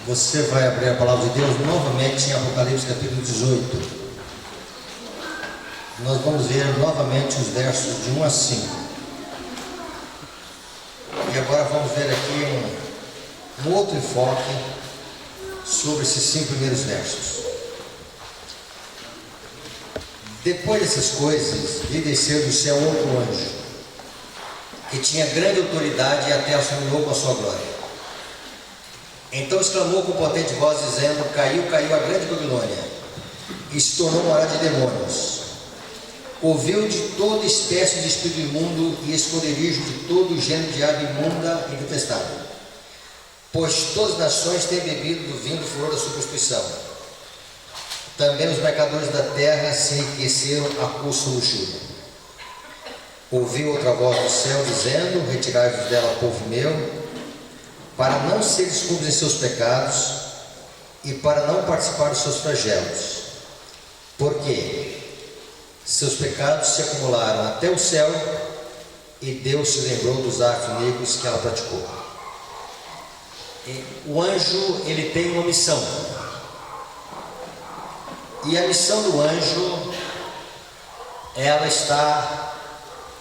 Você vai abrir a palavra de Deus novamente em Apocalipse capítulo 18. Nós vamos ver novamente os versos de 1 a 5. E agora vamos ver aqui um outro enfoque sobre esses 5 primeiros versos. Depois dessas coisas, vi descer do céu outro anjo, que tinha grande autoridade e a terra se iluminou com a sua glória. Então exclamou com potente voz, dizendo: Caiu a grande Babilônia, e se tornou morada de demônios. Ouviu de toda espécie de espírito imundo e esconderijo de todo gênero de ave imunda e detestável. Pois todas as nações têm bebido do vinho do furor da sua prostituição. Também os mercadores da terra se enriqueceram à custa luxúria. Ouviu outra voz do céu, dizendo: Retirai-vos dela, povo meu, para não seres cúmplices em seus pecados e para não participar dos seus flagelos. Porque seus pecados se acumularam até o céu e Deus se lembrou dos atos negros que ela praticou. O anjo, ele tem uma missão. E a missão do anjo, ela está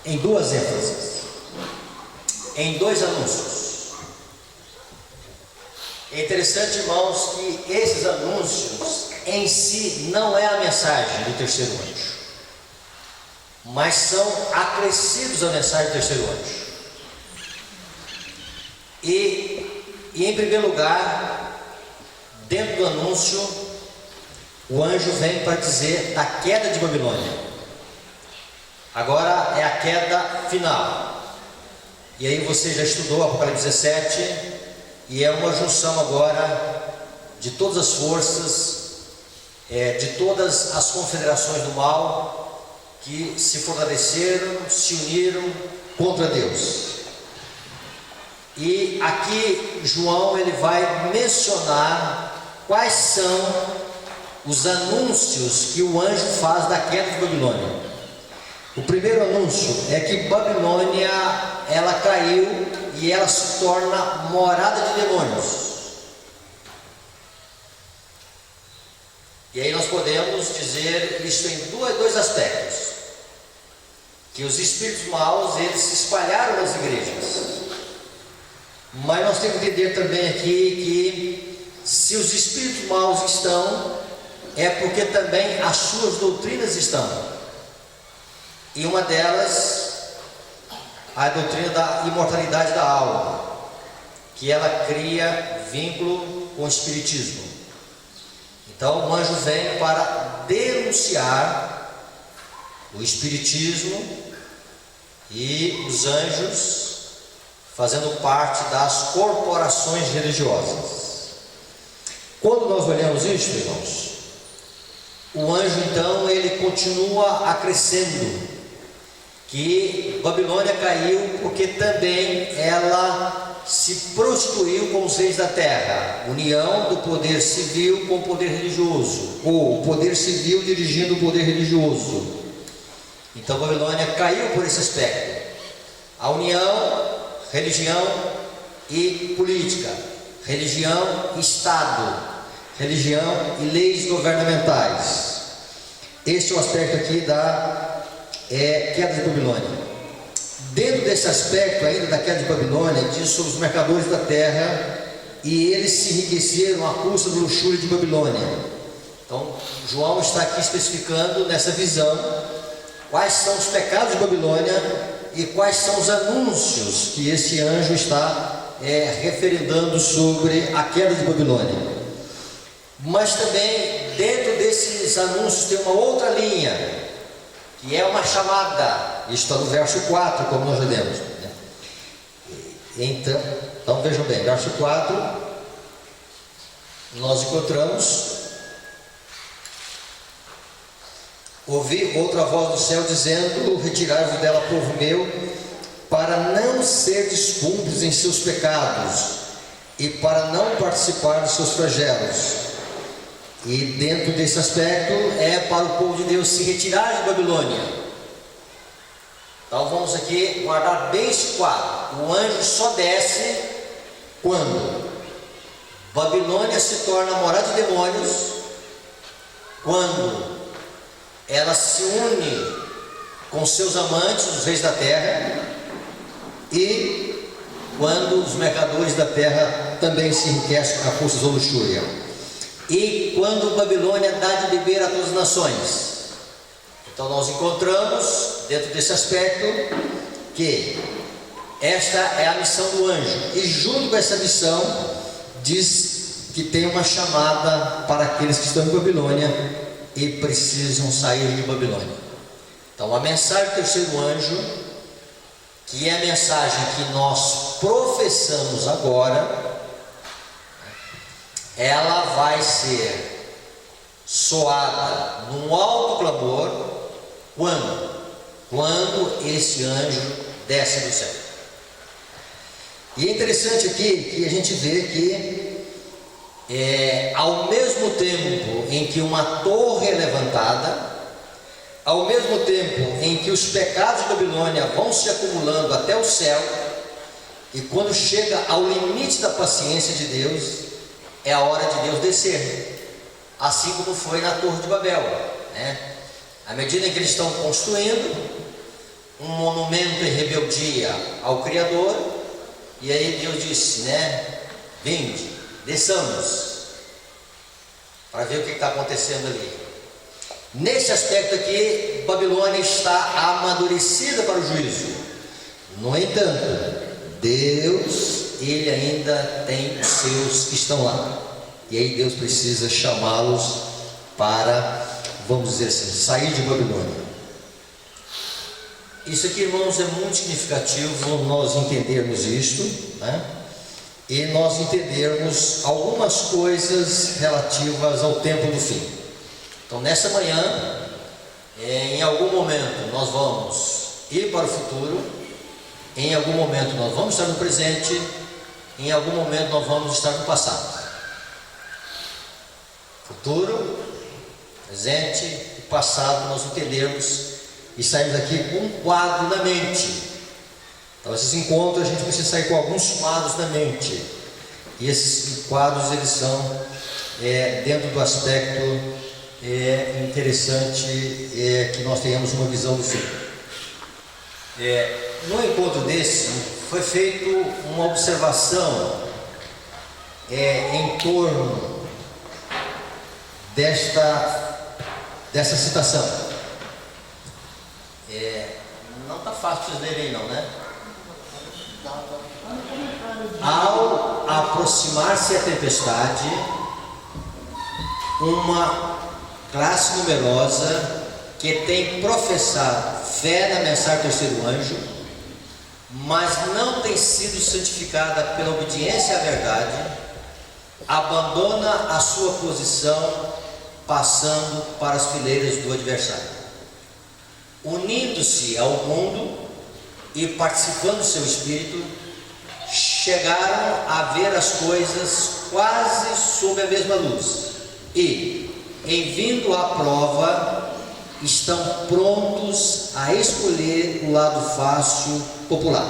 em 2 ênfases, em 2 anúncios. É interessante, irmãos, que esses anúncios em si não é a mensagem do terceiro anjo, mas são acrescidos à mensagem do terceiro anjo. E em primeiro lugar, dentro do anúncio, o anjo vem para dizer da queda de Babilônia. Agora é a queda final. E aí você já estudou Apocalipse 17, e é uma junção agora de todas as forças, de todas as confederações do mal que se fortaleceram, se uniram contra Deus. E aqui João, ele vai mencionar quais são os anúncios que o anjo faz da queda de Babilônia. O primeiro anúncio é que Babilônia, ela caiu e ela se torna morada de demônios. E aí nós podemos dizer isso em dois aspectos: que os espíritos maus, eles se espalharam nas igrejas, mas nós temos que entender também aqui que se os espíritos maus estão, é porque também as suas doutrinas estão. E uma delas, a doutrina da imortalidade da alma, que ela cria vínculo com o espiritismo. Então o anjo vem para denunciar o espiritismo e os anjos fazendo parte das corporações religiosas. Quando nós olhamos isso, irmãos, o anjo então ele continua acrescendo que Babilônia caiu porque também ela se prostituiu com os reis da terra, união do poder civil com o poder religioso, ou o poder civil dirigindo o poder religioso. Então Babilônia caiu por esse aspecto: a união, religião e política, religião e Estado, religião e leis governamentais. Este é o aspecto aqui da queda de Babilônia. Dentro desse aspecto ainda da queda de Babilônia, diz sobre os mercadores da terra, e eles se enriqueceram à custa da luxúria de Babilônia. Então João está aqui especificando nessa visão quais são os pecados de Babilônia e quais são os anúncios que esse anjo está referendando sobre a queda de Babilônia. Mas também dentro desses anúncios tem uma outra linha, que é uma chamada. Isso está no verso 4, como nós já lemos, né? Então vejam bem, verso 4, nós encontramos: ouvi outra voz do céu dizendo: Retirai-vos dela, povo meu, para não seres cúmplices em seus pecados e para não participar dos seus flagelos. E dentro desse aspecto é para o povo de Deus se retirar de Babilônia. Então vamos aqui guardar bem esse quadro. O anjo só desce quando Babilônia se torna morada de demônios quando ela se une com seus amantes, os reis da terra, e quando os mercadores da terra também se enriquecem a forças ou luxúria, e quando Babilônia dá de beber a todas as nações. Então nós encontramos dentro desse aspecto que esta é a missão do anjo, e junto com essa missão diz que tem uma chamada para aqueles que estão em Babilônia e precisam sair de Babilônia. Então a mensagem do terceiro anjo, que é a mensagem que nós professamos agora, ela vai ser soada num alto clamor quando esse anjo desce do céu. E é interessante aqui que a gente vê que ao mesmo tempo em que uma torre é levantada, ao mesmo tempo em que os pecados de Babilônia vão se acumulando até o céu, e quando chega ao limite da paciência de Deus, é a hora de Deus descer, assim como foi na Torre de Babel, né? À medida em que eles estão construindo um monumento em rebeldia ao Criador, e aí Deus disse, né? Vinde, desçamos, para ver o que está acontecendo ali. Nesse aspecto aqui, Babilônia está amadurecida para o juízo. No entanto, Deus, Ele ainda tem os seus que estão lá. E aí Deus precisa chamá-los para, vamos dizer assim, sair de Babilônia. Isso aqui, irmãos, é muito significativo nós entendermos isto, né? E nós entendermos algumas coisas relativas ao tempo do fim. Então nessa manhã, em algum momento nós vamos ir para o futuro, em algum momento nós vamos estar no presente, em algum momento nós vamos estar no passado. Futuro, presente e passado, nós entendermos e saímos aqui com um quadro na mente. Então esses encontros a gente precisa sair com alguns quadros na mente, e esses quadros eles são dentro do aspecto interessante que nós tenhamos uma visão do fim. No encontro desse foi feita uma observação em torno dessa citação. Não está fácil de ler aí não, né? Ao aproximar-se a tempestade, uma classe numerosa que tem professado fé na mensagem do terceiro anjo, mas não tem sido santificada pela obediência à verdade, abandona a sua posição, passando para as fileiras do adversário, unindo-se ao mundo e participando do seu espírito, chegaram a ver as coisas quase sob a mesma luz, e, em vindo à prova, estão prontos a escolher o lado fácil, popular.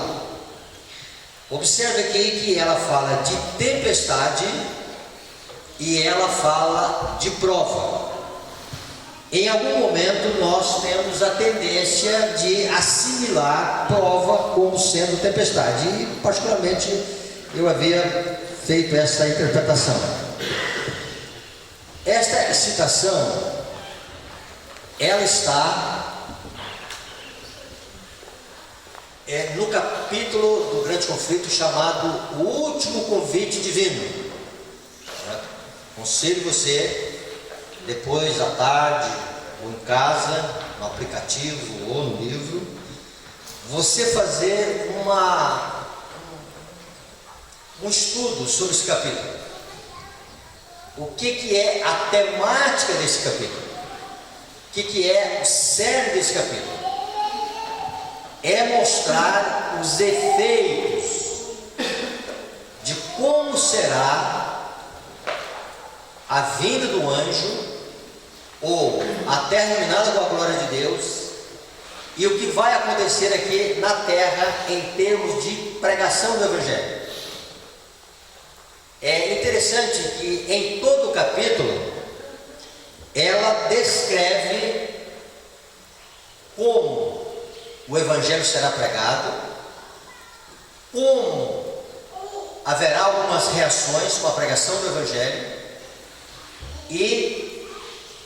Observe aqui que ela fala de tempestade e ela fala de prova. Em algum momento nós temos a tendência de assimilar prova como sendo tempestade, e particularmente eu havia feito essa interpretação. Esta citação, ela está no capítulo do grande conflito chamado O Último Convite Divino. Aconselho você, depois à tarde, ou em casa, no aplicativo ou no livro, você fazer um estudo sobre esse capítulo. O que é a temática desse capítulo? O que é o cerne desse capítulo? É mostrar os efeitos de como será a vinda do anjo, ou a terra iluminada com a glória de Deus, e o que vai acontecer aqui na terra em termos de pregação do Evangelho. É interessante interessante que em todo o capítulo ela descreve como o Evangelho será pregado, como haverá algumas reações com a pregação do Evangelho e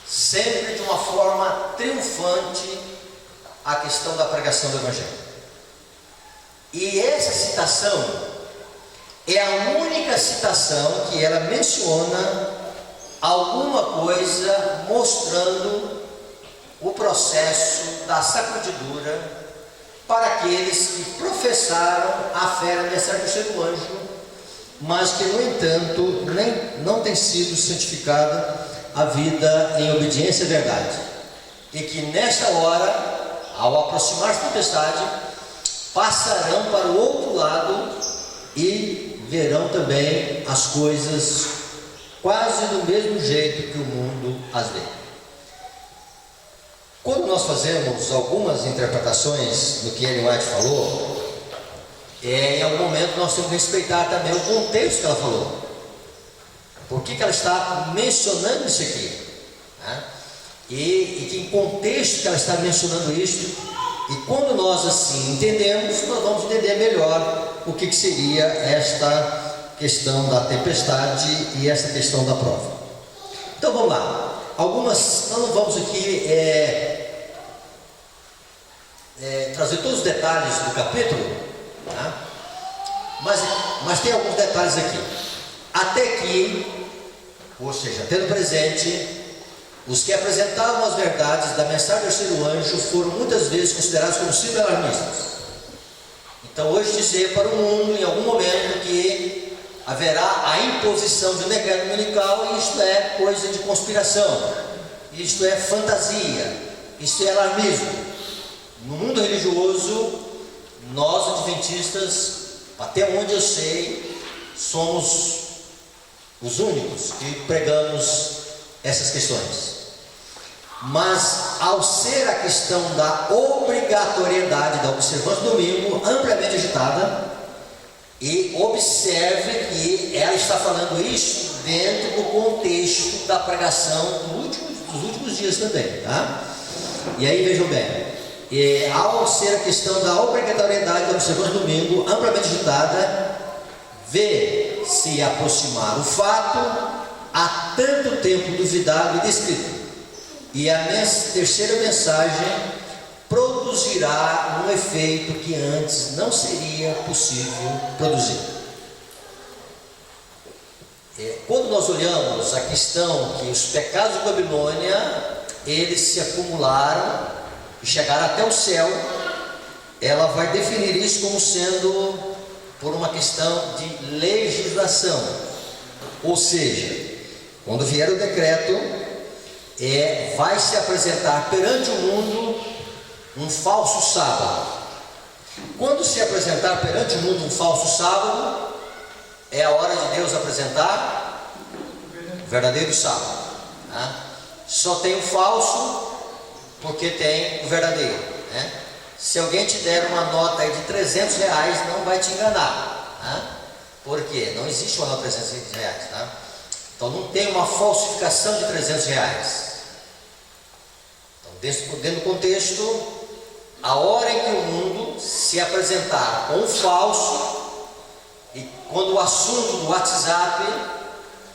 sempre de uma forma triunfante a questão da pregação do Evangelho. E essa citação é a única citação que ela menciona alguma coisa mostrando o processo da sacudidura para aqueles que professaram a fé na mensagem do terceiro anjo, mas que, no entanto, não tem sido santificada a vida em obediência à verdade. E que nesta hora, ao aproximar-se da tempestade, passarão para o outro lado e verão também as coisas quase do mesmo jeito que o mundo as vê. Quando nós fazemos algumas interpretações do que Ellen White falou, em algum momento nós temos que respeitar também o contexto que ela falou. Por que ela está mencionando isso aqui? Né? E que em contexto que ela está mencionando isso? E quando nós assim entendemos, nós vamos entender melhor o que seria esta questão da tempestade e esta questão da prova. Então vamos lá. Nós não vamos aqui trazer todos os detalhes do capítulo, tá? mas tem alguns detalhes aqui. Até que, ou seja, tendo presente, os que apresentavam as verdades da mensagem do terceiro anjo foram muitas vezes considerados como pseudo-alarmistas. Então hoje dizer para o mundo em algum momento que haverá a imposição de um decreto dominical, isto é coisa de conspiração, isto é fantasia, isto é alarmismo. No mundo religioso, nós adventistas, até onde eu sei, somos os únicos que pregamos essas questões. Mas ao ser a questão da obrigatoriedade da observância do domingo amplamente agitada, e observe que ela está falando isso dentro do contexto da pregação dos últimos dias também, tá? E aí vejam bem, ao ser a questão da obrigatoriedade da observância do domingo amplamente agitada, vê se aproximar o fato há tanto tempo duvidado e descrito, e a terceira mensagem produzirá um efeito que antes não seria possível produzir. Quando nós olhamos a questão que os pecados de Babilônia, eles se acumularam e chegaram até o céu, ela vai definir isso como sendo por uma questão de legislação. Ou seja, quando vier o decreto, vai se apresentar perante o mundo um falso sábado. Quando se apresentar perante o mundo um falso sábado, é a hora de Deus apresentar o verdadeiro sábado, né? Só tem o falso porque tem o verdadeiro, né? Se alguém te der uma nota aí de R$300, não vai te enganar, né? Por quê? Não existe uma nota de R$300, tá? Então não tem uma falsificação de R$300. Então, dentro do contexto, a hora em que o mundo se apresentar com o falso, e quando o assunto do WhatsApp,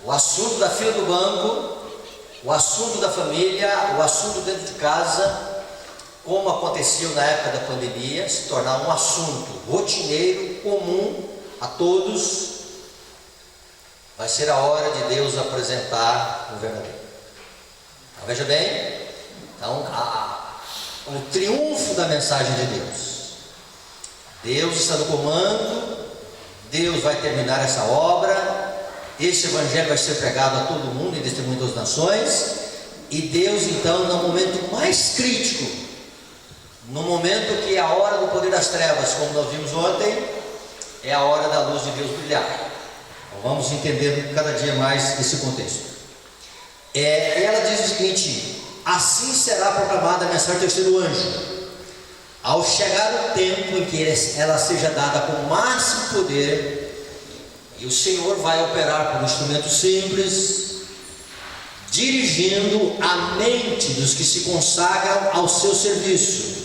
o assunto da fila do banco, o assunto da família, o assunto dentro de casa, como aconteceu na época da pandemia, se tornar um assunto rotineiro, comum a todos, vai ser a hora de Deus apresentar o verdadeiro. Então, veja bem, então o triunfo da mensagem de Deus. Deus está no comando, Deus vai terminar essa obra, esse evangelho vai ser pregado a todo mundo em testemunho das nações, e Deus então, no momento mais crítico, no momento que é a hora do poder das trevas, como nós vimos ontem, é a hora da luz de Deus brilhar. Então vamos entender cada dia mais esse contexto. Ela diz o seguinte: assim será proclamada a mensagem do terceiro anjo, ao chegar o tempo em que ela seja dada com máximo poder, E o Senhor vai operar por um instrumento simples, dirigindo a mente dos que se consagram ao seu serviço.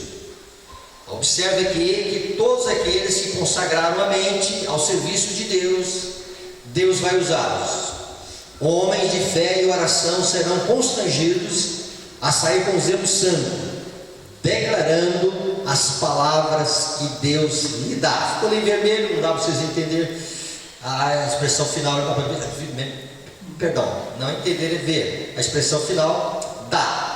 Observe aqui que todos aqueles que consagraram a mente ao serviço de Deus, Deus vai usá-los. Homens de fé e oração serão constrangidos a sair com zelo santo, declarando as palavras que Deus lhe dá. Ficou em vermelho, não dá para vocês entenderem a expressão final. Perdão, não entender é ver. A expressão final, dá.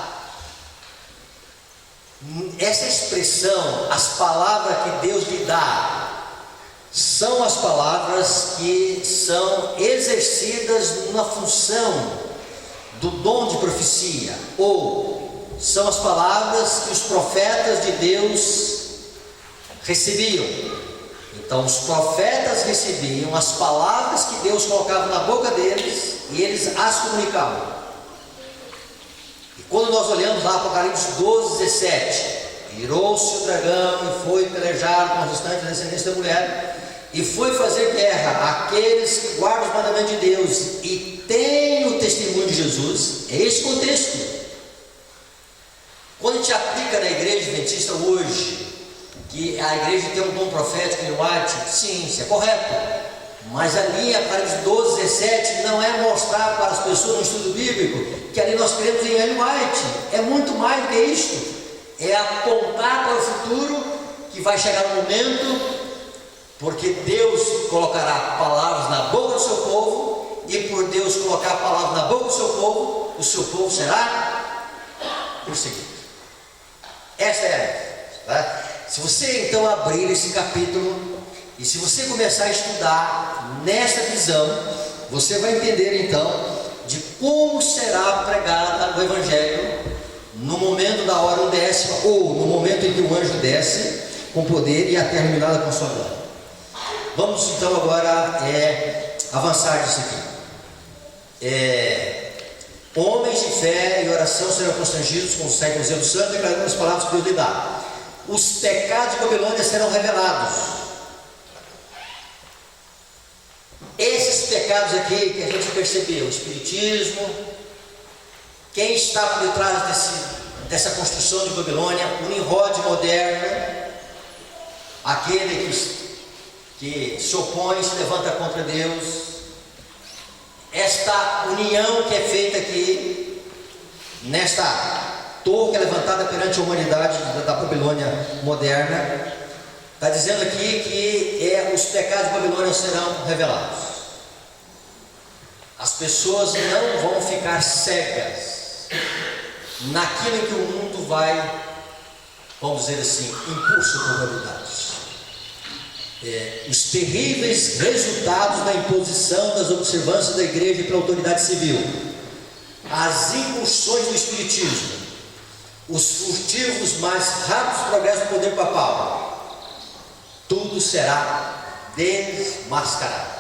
Essa expressão, as palavras que Deus lhe dá, são as palavras que são exercidas na função do dom de profecia, ou são as palavras que os profetas de Deus recebiam. Então os profetas recebiam as palavras que Deus colocava na boca deles e eles as comunicavam. E quando nós olhamos lá Apocalipse 12, 17, irou-se o dragão e foi pelejar com os restantes da descendência da mulher, e foi fazer guerra àqueles que guardam os mandamentos de Deus e têm o testemunho de Jesus. É esse contexto. Quando a gente aplica na igreja adventista hoje, que a igreja tem um dom profético em White, sim, isso é correto. Mas ali, Apocalipse 12, 17, não é mostrar para as pessoas no estudo bíblico que ali nós cremos em Ellen White. É muito mais do que isto. É apontar para o futuro, que vai chegar um momento, porque Deus colocará palavras na boca do seu povo, e por Deus colocar palavras na boca do seu povo, o seu povo será perseguido. Esta é a tá? Se você então abrir esse capítulo, e se você começar a estudar nesta visão, você vai entender então de como será pregada o Evangelho no momento da hora undécima, ou no momento em que o anjo desce com poder e a terra iluminada com sua glória. Vamos então agora avançar disso aqui. Homens de fé e oração serão constrangidos com o zelo santo, declarando as palavras que Deus lhe dá. Os pecados de Babilônia serão revelados. Esses pecados aqui que a gente percebeu, o espiritismo, quem está por detrás dessa construção de Babilônia, o Nimrod moderno, aquele que se opõe, se levanta contra Deus, esta união que é feita aqui, nesta torre que é levantada perante a humanidade da Babilônia moderna, está dizendo aqui que os pecados de Babilônia serão revelados. As pessoas não vão ficar cegas naquilo que o mundo vai, vamos dizer assim, impor sobre a humanidade. Os terríveis resultados da imposição das observâncias da igreja pela autoridade civil, as incursões do espiritismo, os furtivos mais rápidos progressos do poder papal, tudo será desmascarado.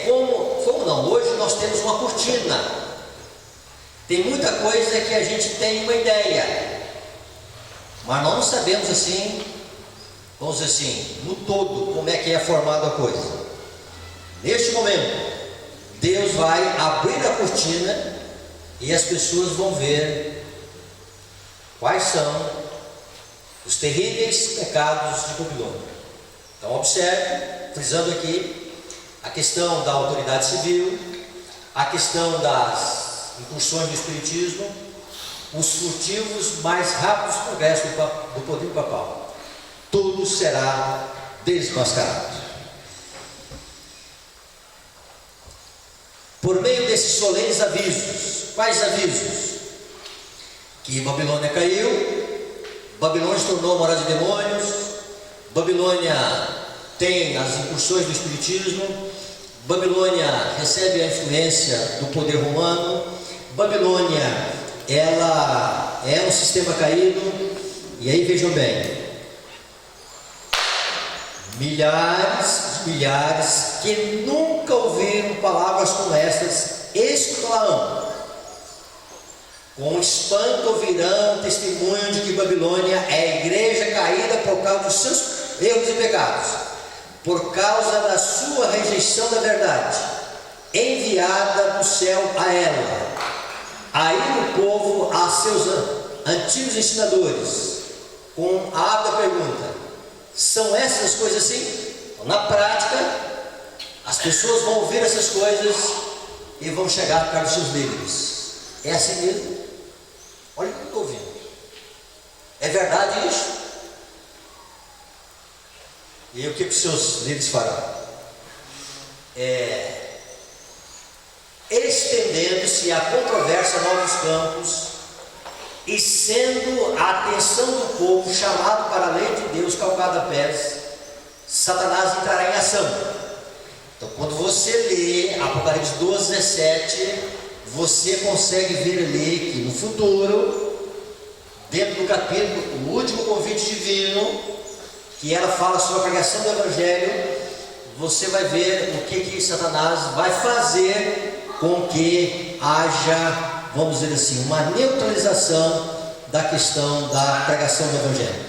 Como não? Hoje nós temos uma cortina, tem muita coisa que a gente tem uma ideia, mas nós não sabemos assim, vamos dizer assim, no todo, como é que é formada a coisa. Neste momento, Deus vai abrir a cortina e as pessoas vão ver quais são os terríveis pecados de Babilônia. Então observe, frisando aqui, a questão da autoridade civil, a questão das incursões do espiritismo, os furtivos mais rápidos progressos do poder papal. Tudo será desmascarado. Por meio desses solenes avisos, quais avisos? Que Babilônia caiu, Babilônia se tornou morada de demônios, Babilônia tem as incursões do espiritismo, Babilônia recebe a influência do poder romano, Babilônia ela é um sistema caído. E aí vejam bem, milhares de milhares que nunca ouviram palavras como estas exclamam: com espanto ouvirão testemunho de que Babilônia é a igreja caída por causa dos seus erros e pecados. por causa da sua rejeição da verdade, enviada do céu a ela. Aí o povo a seus antigos ensinadores, com a árdua pergunta: são essas coisas assim? Então, na prática, as pessoas vão ouvir essas coisas e vão chegar perto dos seus líderes. É assim mesmo? Olha o que eu estou ouvindo. É verdade isso? E o que os seus líderes farão? Estendendo-se a controvérsia a novos campos e sendo a atenção do povo chamado para a lei de Deus calcada a pés, Satanás entrará em ação. Então, quando você lê Apocalipse 12, 17, você consegue ver ali que no futuro, dentro do capítulo, o último convite divino, que ela fala sobre a pregação do Evangelho, você vai ver o que Satanás vai fazer com que haja, vamos dizer assim, uma neutralização da questão da pregação do Evangelho.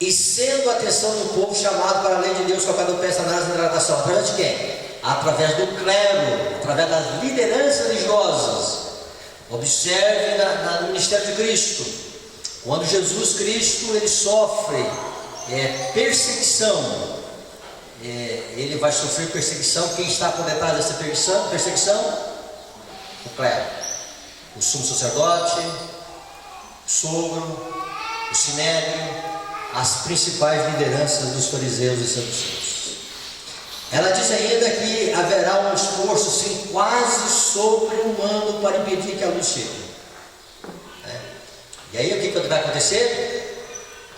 E sendo a atenção do povo chamado para a lei de Deus, colocado o pé Satanás na nação, através de quem? Através do clero, através das lideranças religiosas. Observe no ministério de Cristo, quando Jesus Cristo ele sofre perseguição, ele vai sofrer perseguição. Quem está por detrás dessa perseguição? O clero, o sumo sacerdote, o sogro, o sinédrio, as principais lideranças dos fariseus e saduceus. Ela diz ainda que haverá um esforço assim, quase sobre-humano para impedir que a luz chegue. E aí o que vai acontecer?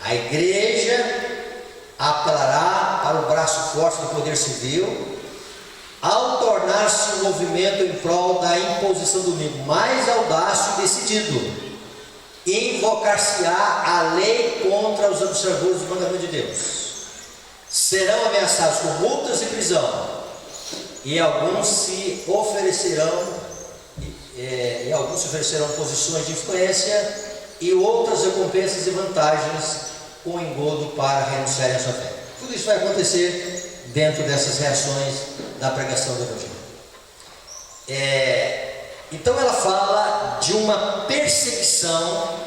A igreja apelará para o braço forte do poder civil, ao tornar-se um movimento em prol da imposição do domingo mais audácio e decidido, e invocar-se-á a lei contra os observadores do mandamento de Deus. Serão ameaçados com multas e prisão, e alguns se oferecerão posições de influência e outras recompensas e vantagens com engodo para renunciarem à sua fé. Tudo isso vai acontecer dentro dessas reações da pregação do Evangelho. Então ela fala de uma perseguição,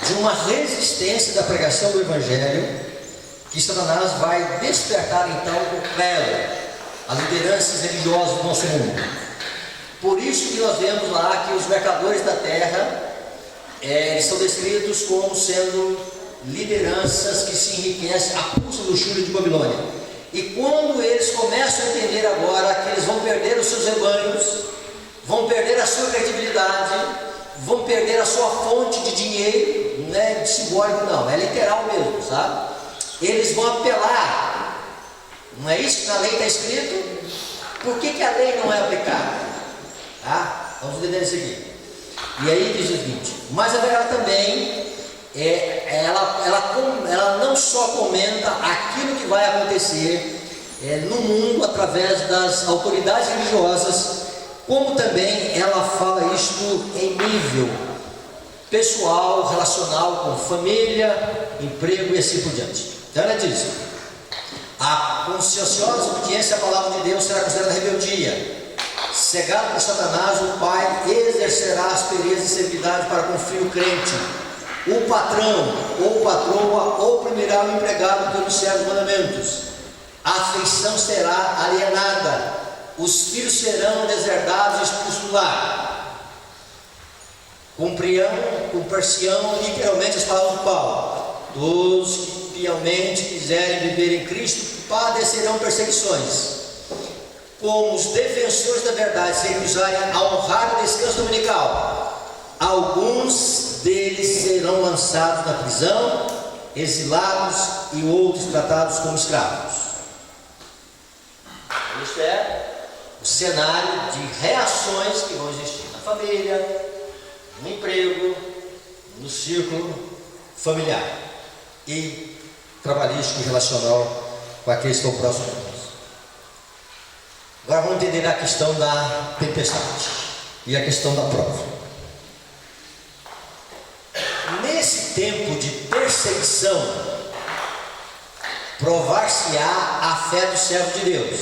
de uma resistência da pregação do Evangelho, que Satanás vai despertar então o clero, as lideranças religiosas do nosso mundo. Por isso que nós vemos lá que os mercadores da terra, eles são descritos como sendo lideranças que se enriquecem a custo do luxúria de Babilônia. E quando eles começam a entender agora que eles vão perder os seus rebanhos, vão perder a sua credibilidade, vão perder a sua fonte de dinheiro, não é simbólico não, é literal mesmo, sabe? Eles vão apelar, não é isso que na lei está escrito? Por que a lei não é aplicada? Tá? Vamos entender isso aqui. E aí diz o seguinte: mas haverá também, ela não só comenta aquilo que vai acontecer no mundo através das autoridades religiosas, como também ela fala isto em nível pessoal, relacional, com família, emprego e assim por diante. Então ela diz: a conscienciosa obediência à palavra de Deus será considerada rebeldia. Cegado por Satanás, o pai exercerá aspereza e severidade para com o filho crente. O patrão ou patroa oprimirá o empregado pelos servos mandamentos. A afeição será alienada. Os filhos serão deserdados e expulsos do lar. Cumprir-se-ão literalmente as palavras do Paulo: todos que piamente quiserem viver em Cristo padecerão perseguições. Como os defensores da verdade se recusarem a honrar o descanso dominical, alguns deles serão lançados na prisão, exilados e outros tratados como escravos. Isso é o cenário de reações que vão existir na família, no emprego, no círculo familiar e trabalhístico e relacional com aqueles que estão próximos de nós. Agora vamos entender a questão da tempestade e a questão da prova. Nesse tempo de perseguição provar-se-á a fé do servo de Deus.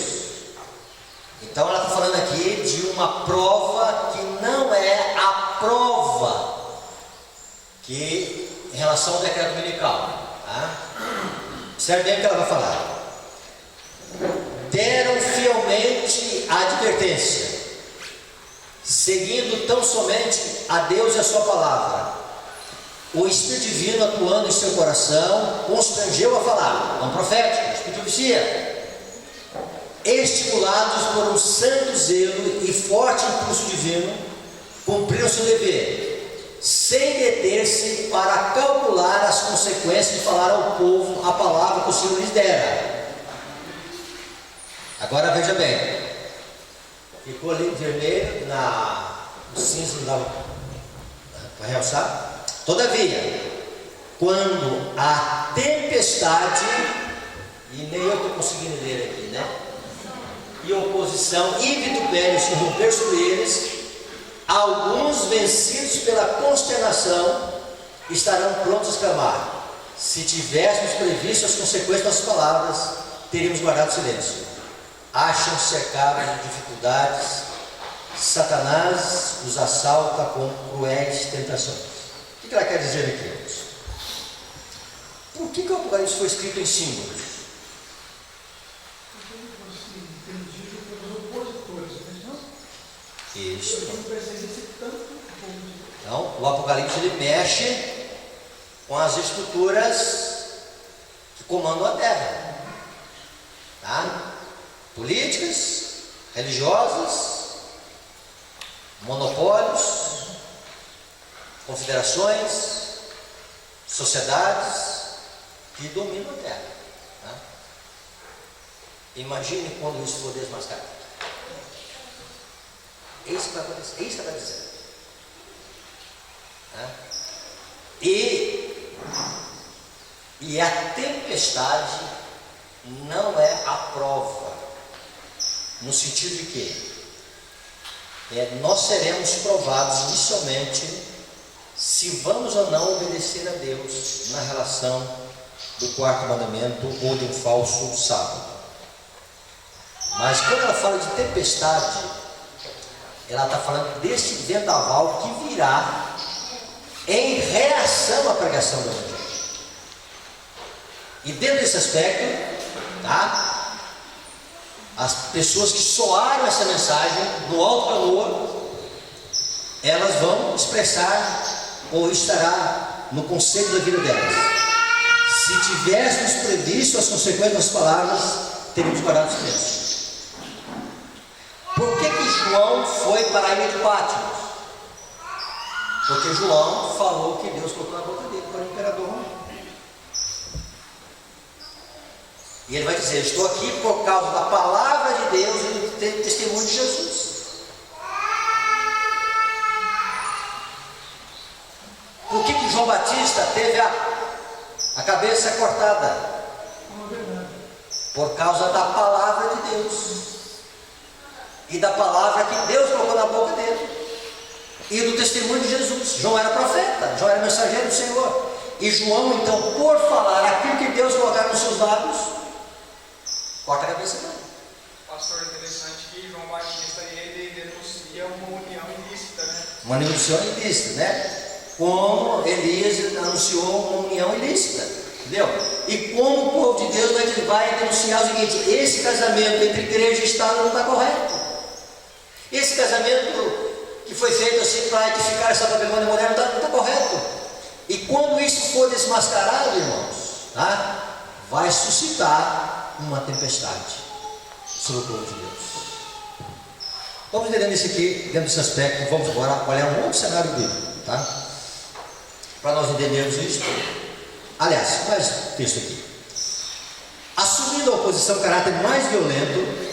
Então ela está falando aqui de uma prova que não é a prova que em relação ao decreto dominical. Tá? Observe bem o que ela vai falar. Deram fielmente a advertência, seguindo tão somente a Deus e a sua palavra. O Espírito Divino, atuando em seu coração, constrangeu a falar. Não profético, Espírito de profecia. Estimulados por um santo zelo e forte impulso divino, cumpriram seu dever, sem deter-se para calcular as consequências de falar ao povo a palavra que o Senhor lhes dera. Agora veja bem, ficou ali vermelho, no cinza não dava para realçar. Todavia, quando a tempestade, e nem eu estou conseguindo ler aqui, né? E oposição e vitupério se romper sobre eles, alguns vencidos pela consternação estarão prontos a exclamar: se tivéssemos previsto as consequências das palavras, teríamos guardado silêncio. Acham cercados de dificuldades, Satanás os assalta com cruéis tentações. O que ela quer dizer aqui, irmãos? Por que o Apocalipse foi escrito em símbolos? Isso. Então, o Apocalipse ele mexe com as estruturas que comandam a terra, tá? Políticas, religiosas, monopólios, confederações, sociedades que dominam a terra. Tá? Imagine quando isso for desmascarado. É isso que vai acontecer, é isso que ela está dizendo. Tá? E a tempestade não é a prova, no sentido de que nós seremos provados inicialmente se vamos ou não obedecer a Deus na relação do quarto mandamento ou de um falso sábado. Mas quando ela fala de tempestade, ela está falando deste vendaval que virá em reação à pregação do Evangelho. E dentro desse aspecto, tá? As pessoas que soaram essa mensagem no alto clamor, elas vão expressar ou estará no conselho da vida delas: se tivéssemos previsto as consequências das palavras, teríamos guardado silêncio. Por que João foi para a ilha de Patmos? Porque João falou que Deus colocou na boca dele para o imperador romano. E ele vai dizer: estou aqui por causa da palavra de Deus e do testemunho de Jesus. Por que João Batista teve a cabeça cortada? Por causa da palavra de Deus e da palavra que Deus colocou na boca dele e do testemunho de Jesus. João era profeta, João era mensageiro do Senhor. E João, então, por falar aquilo que Deus colocar nos seus lábios, corta a cabeça dele. Pastor, interessante que João Batista ele denuncia uma união ilícita, né? Uma união ilícita, né? Como Elias anunciou uma união ilícita, entendeu? E como o povo de Deus vai denunciar o seguinte: esse casamento entre igreja e Estado não está correto. Esse casamento que foi feito assim para edificar essa Babilônia moderna não está correto. E quando isso for desmascarado, irmãos, tá? Vai suscitar uma tempestade sobre o povo de Deus. Vamos entendendo isso aqui, dentro desse aspecto. Vamos agora olhar um outro cenário bíblico, tá? Para nós entendermos isso. Aliás, faz o texto aqui. Assumindo a oposição de caráter mais violento,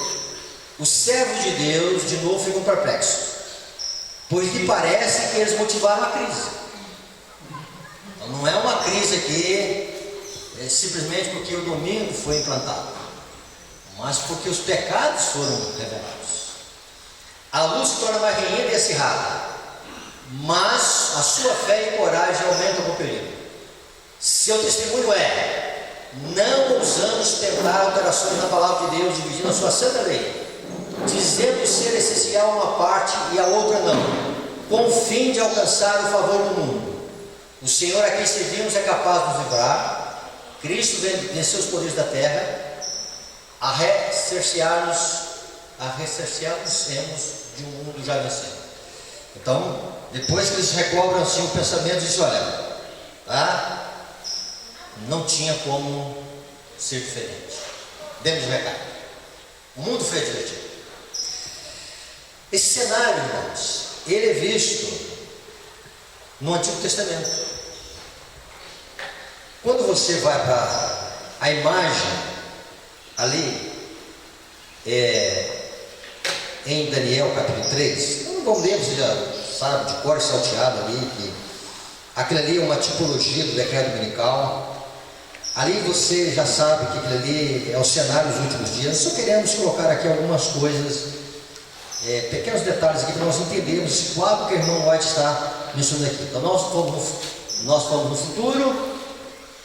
os servos de Deus de novo ficam perplexos, pois lhe parece que eles motivaram a crise. Então não é uma crise aqui simplesmente porque o domínio foi implantado, mas porque os pecados foram revelados. A luz se torna mais renhida e acirrada, mas a sua fé e coragem aumentam com o perigo. Seu testemunho é não ousamos tentar alterações na palavra de Deus, dividindo a sua santa lei, dizendo ser essencial uma parte e a outra não, com o fim de alcançar o favor do mundo. O Senhor a quem servimos é capaz de nos livrar. Cristo venceu os poderes da terra, a recerciar-nos de um mundo já vencido. Então, depois que eles recobram assim o pensamento, dizem: olha, não tinha como ser diferente. Demos o recado. O mundo foi divertido. Esse cenário, irmãos, ele é visto no Antigo Testamento. Quando você vai para a imagem ali, em Daniel capítulo 3, não vamos ler, você já sabe de cor salteado ali, que aquilo ali é uma tipologia do decreto dominical. Ali você já sabe que aquilo ali é o cenário dos últimos dias. Só queremos colocar aqui algumas coisas, pequenos detalhes aqui para nós entendermos esse quadro que o irmão White está mencionando aqui. Então nós fomos no futuro,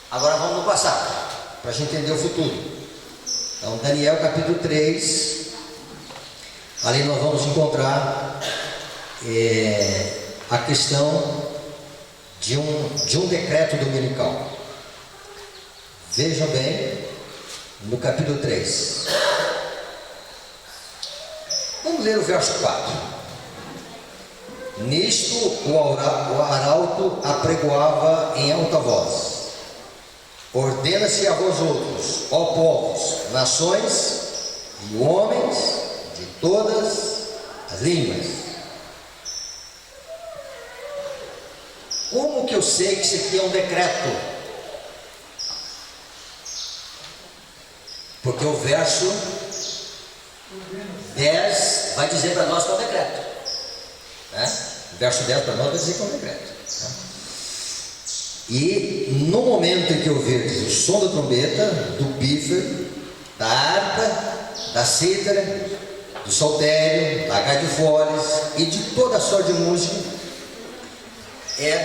agora vamos no passado, para a gente entender o futuro. Então Daniel capítulo 3, ali nós vamos encontrar a questão de um decreto dominical. Vejam bem, no capítulo 3. Vamos ler o verso 4. Nisto o arauto apregoava em alta voz: ordena-se a vós outros, ó povos, nações e homens de todas as línguas. Como que eu sei que isso aqui é um decreto? Porque o verso 10 vai dizer para nós que é um decreto, né? O verso 10 para nós vai dizer que é um decreto, né? E no momento em que ouvirdes o som da trombeta, do pífaro, da harpa, da cítara, do saltério, da gaita de foles e de toda a sorte de música,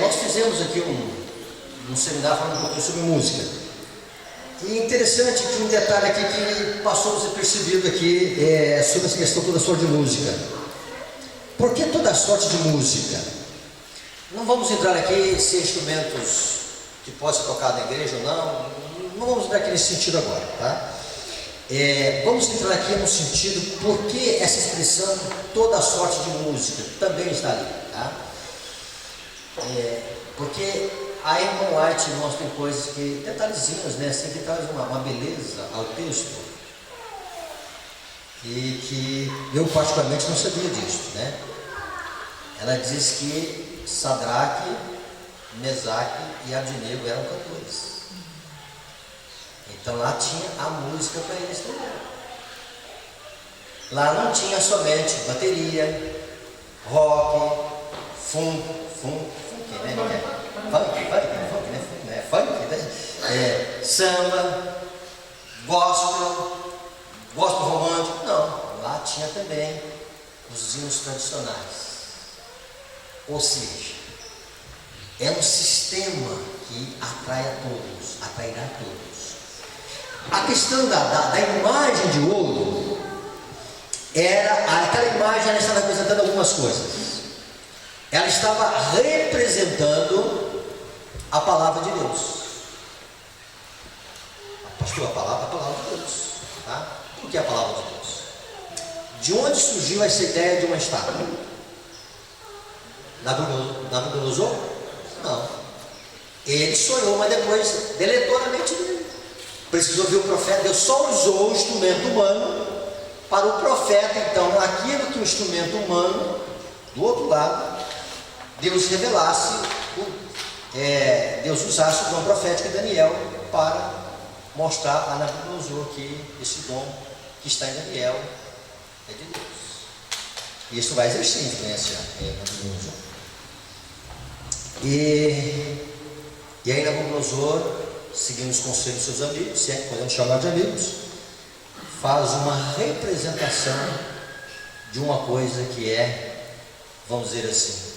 nós fizemos aqui um seminário falando um pouquinho sobre música. E interessante que um detalhe aqui que passou a ser percebido aqui sobre essa questão toda sorte de música. Por que toda sorte de música? Não vamos entrar aqui se instrumentos que possam ser tocados na igreja ou não. Não vamos entrar aqui nesse sentido agora, tá? Vamos entrar aqui no sentido porque essa expressão toda sorte de música também está ali, tá? Porque a irmã White mostra coisas que, detalhezinhos, né, assim, que traz uma beleza ao texto, e que eu particularmente não sabia disso, né? Ela diz que Sadraque, Mesaque e Abednego eram cantores. Então lá tinha a música para eles também. Lá não tinha somente bateria, rock, funk, né? Samba, gospel romântico. Não, lá tinha também os hinos tradicionais. Ou seja, é um sistema que atrairá a todos. A questão da imagem de ouro aquela imagem, ela estava representando algumas coisas. Ela estava representando a palavra de Deus. Pastor, a palavra de Deus, tá? Por que a palavra de Deus? De onde surgiu essa ideia de uma estátua? Nabucodonosor? Não. Ele sonhou, mas depois deletou na mente dele. Precisou ver o profeta. Deus só usou o instrumento humano para o profeta, então, aquilo que o instrumento humano, do outro lado, Deus revelasse, Deus usasse o dom profético de Daniel para mostrar a Nabucodonosor que esse dom que está em Daniel é de Deus. E isso vai exercer influência em Nabucodonosor. E aí Nabucodonosor, seguindo os conselhos dos seus amigos, se é que podemos chamar de amigos, faz uma representação de uma coisa que vamos dizer assim,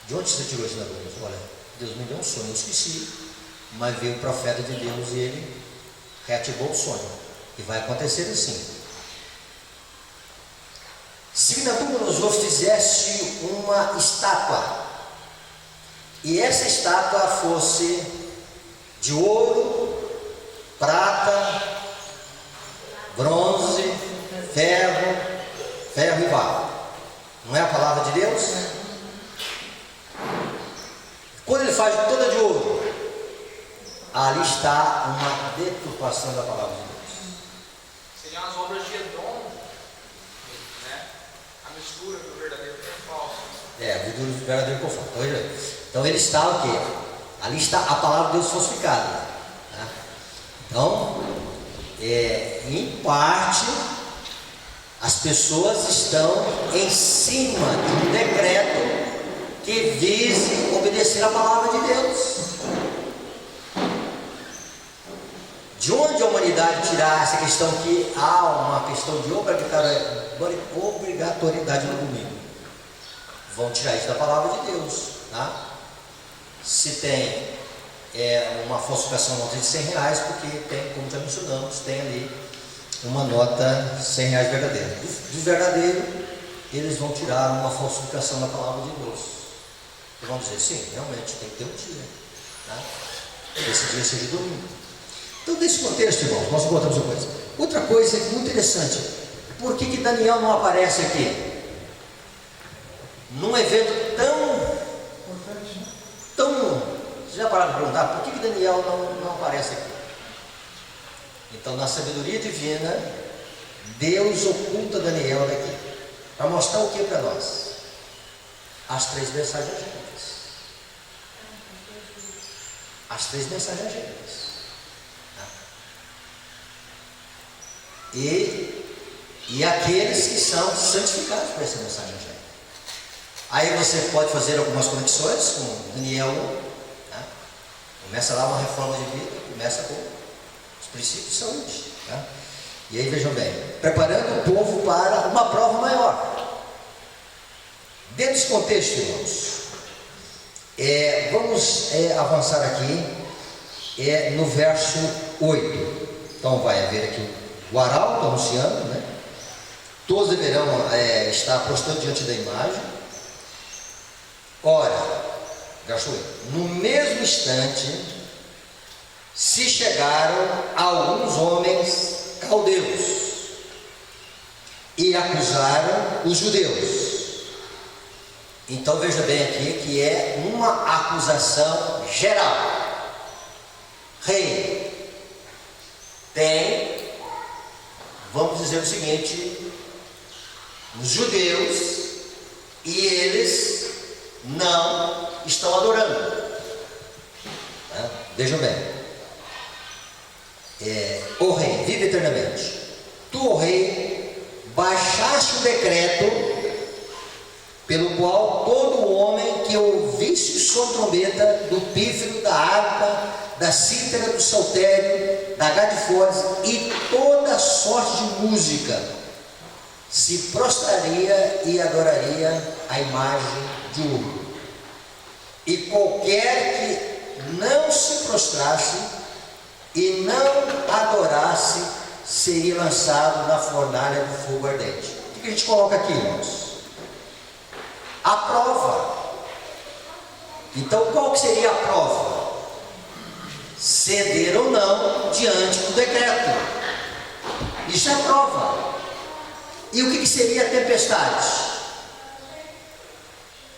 de onde você tirou esse Nabucodonosor? Olha, Deus me deu um sonho, eu esqueci, Mas veio o profeta de Deus e ele reativou o sonho. E vai acontecer assim: se Nabucodonosor fizesse uma estátua, e essa estátua fosse de ouro, prata, bronze, ferro e barro, não é a palavra de Deus? Quando ele faz toda de ouro, ali está uma deturpação da palavra de Deus. Seriam as obras de Edom, né? A mistura do verdadeiro com o falso. Do verdadeiro com o falso. Então ele está o quê? Ali está a palavra de Deus falsificada. Tá? Então, em parte, as pessoas estão em cima de um decreto que vise obedecer a palavra de Deus. De onde a humanidade tirar essa questão que há uma questão de obrigatoriedade no domingo? Vão tirar isso da palavra de Deus. Tá? Se tem uma falsificação nota de R$100, porque tem, como já mencionamos, tem ali uma nota R$100 verdadeira. Do verdadeiro, eles vão tirar uma falsificação da palavra de Deus. E vão dizer, sim, realmente tem que ter um dia. Tá? Esse dia seja domingo. Então, nesse contexto, irmãos, nós encontramos uma coisa. Outra coisa muito interessante: por que Daniel não aparece aqui? Num evento tão. Você já pararam de perguntar por que Daniel não aparece aqui? Então, na sabedoria divina, Deus oculta Daniel daqui, para mostrar o que para nós? As 3 mensagens angélicas. As 3 mensagens angélicas. E aqueles que são santificados por essa mensagem angélica. Aí você pode fazer algumas conexões com Daniel 1, tá? Começa lá uma reforma de vida, começa com os princípios de saúde, tá? E aí vejam bem, preparando o povo para uma prova maior. Dentro desse contexto, irmãos, vamos avançar aqui no verso 8. Então vai haver aqui o arauto anunciando, né? Todos deverão estar prostrando diante da imagem. Ora, verso 8: no mesmo instante se chegaram alguns homens caldeus e acusaram os judeus. Então veja bem aqui que é uma acusação geral. Rei, vamos dizer o seguinte: os judeus, e eles não estão adorando. Tá? Vejam bem. O rei, vive eternamente. Tu, o rei, baixaste o decreto pelo qual todo homem que ouvisse o som trombeta, do pífaro, da harpa, da cítara, do saltério, da gadifone e toda sorte de música se prostraria e adoraria a imagem de ouro. E qualquer que não se prostrasse e não adorasse seria lançado na fornalha do fogo ardente. O que a gente coloca aqui, irmãos? A prova. Então, qual que seria a prova? Ceder ou não diante do decreto. Isso é a prova. E o que seria a tempestade?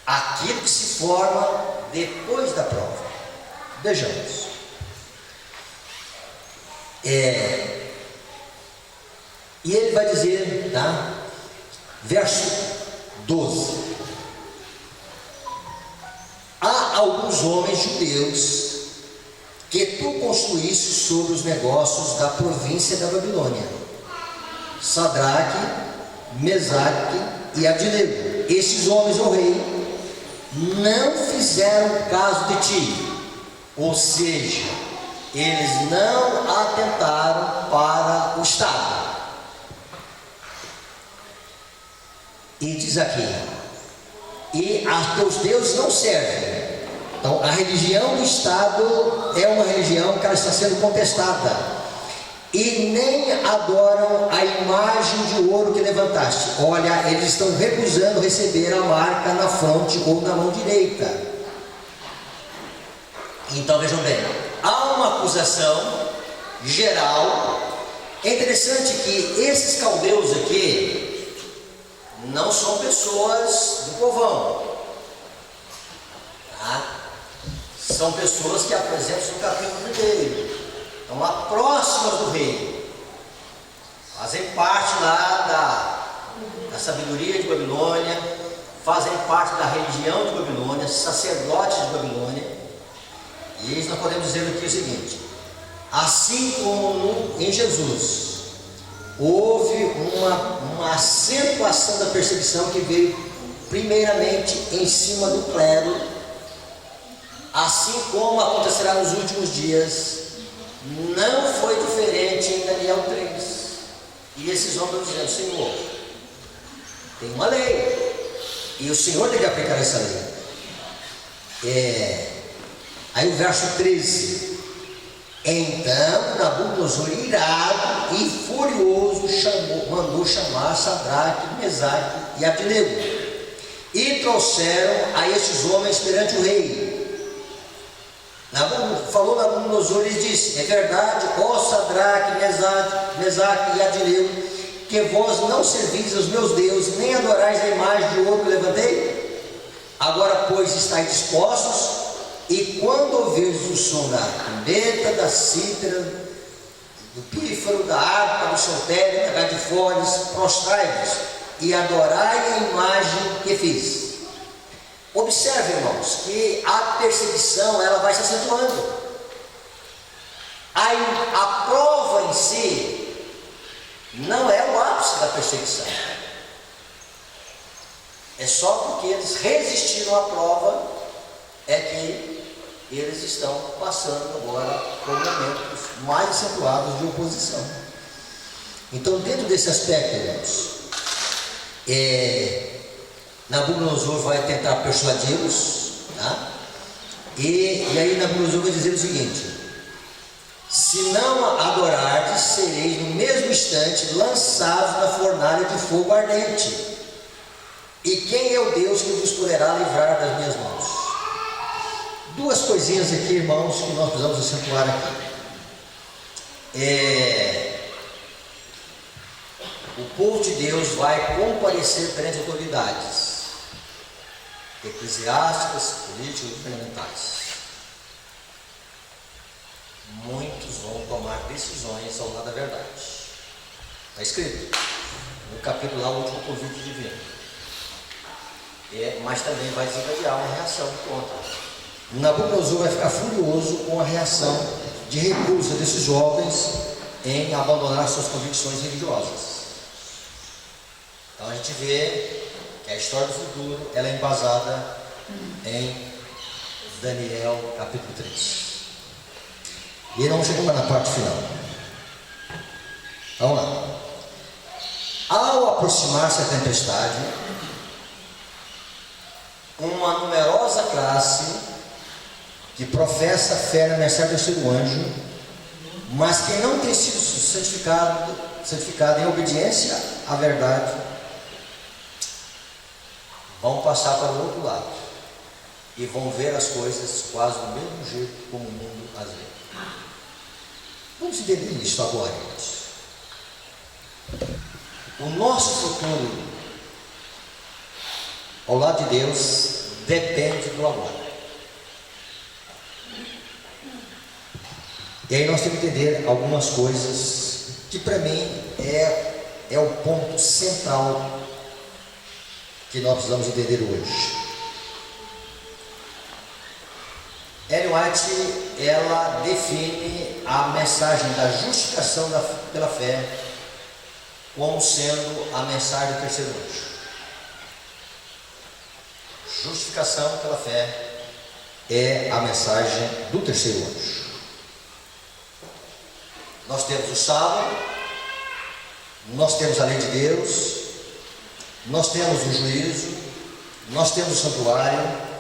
Aquilo que se forma depois da prova. Vejamos. E ele vai dizer, tá? Verso 12: há alguns homens judeus que tu construíste sobre os negócios da província da Babilônia: Sadraque, Mesaque e Abdenego. Estes homens, ó rei, não fizeram caso de ti, ou seja, eles não atentaram para o Estado. E diz aqui: e a teus deuses não servem, Então, a religião do Estado é uma religião que ela está sendo contestada. E nem adoram a imagem de ouro que levantaste. Olha, eles estão recusando receber a marca na fronte ou na mão direita. Então, vejam bem, há uma acusação geral. É interessante que esses caldeus aqui não são pessoas do povão, tá? São pessoas que apresentam no capítulo 1. Estão lá próximas do rei, fazem parte lá da sabedoria de Babilônia, fazem parte da religião de Babilônia, sacerdotes de Babilônia. E nós podemos dizer aqui o seguinte: assim como em Jesus houve uma acentuação da perseguição que veio primeiramente em cima do clero, assim como acontecerá nos últimos dias, não foi diferente em Daniel 3. E esses homens estão dizendo: Senhor, tem uma lei, e o Senhor deve aplicar essa lei. Aí o verso 13: então Nabucodonosor, irado e furioso, mandou chamar Sadraque, Mesaque e Abdenego, e trouxeram a estes homens perante o rei. Falou Nabucodonosor e disse: é verdade, ó Sadraque, Mesaque e Abdenego, que vós não servis aos meus deuses, nem adorais a imagem de ouro que levantei? Agora, pois, estáis dispostos, e quando ouvirdes o som da trombeta, da cítara, do pífaro, da harpa, do saltério, da catifones, prostrai-vos e adorai a imagem que fiz. Observe, irmãos, que a perseguição ela vai se acentuando. A prova em si não é o ápice da perseguição. É só porque eles resistiram à prova é que eles estão passando agora por momentos mais acentuados de oposição. Então, dentro desse aspecto, irmãos, Nabucodonosor vai tentar persuadi-los, tá? E aí Nabucodonosor vai dizer o seguinte: se não adorardes, sereis no mesmo instante lançados na fornalha de fogo ardente. E quem é o Deus que vos poderá livrar das minhas mãos? Duas coisinhas aqui, irmãos, que nós precisamos acentuar aqui. O povo de Deus vai comparecer perante autoridades eclesiásticas, políticas e governamentais. Muitos vão tomar decisões ao lado da verdade. Está escrito no capítulo lá, o último convite divino. Mas também vai desencadear uma reação contra. Nabucodonosor vai ficar furioso com a reação de recusa desses jovens em abandonar suas convicções religiosas. Então a gente vê que a história do futuro ela é embasada em Daniel capítulo 3. E não chegamos na parte final. Vamos lá. Ao aproximar-se a tempestade, uma numerosa classe que professa fé na mensagem do terceiro anjo, mas que não tem sido santificado em obediência à verdade, vão passar para o outro lado e vão ver as coisas quase do mesmo jeito como o mundo as vê. Vamos entender isso agora, irmãos. O nosso futuro ao lado de Deus depende do agora. E aí nós temos que entender algumas coisas que para mim é o ponto central que nós precisamos entender hoje. Ellen White, ela define a mensagem da justificação pela fé como sendo a mensagem do terceiro anjo. Justificação pela fé é a mensagem do terceiro anjo. Nós temos o sábado, nós temos a lei de Deus, nós temos o juízo, nós temos o santuário,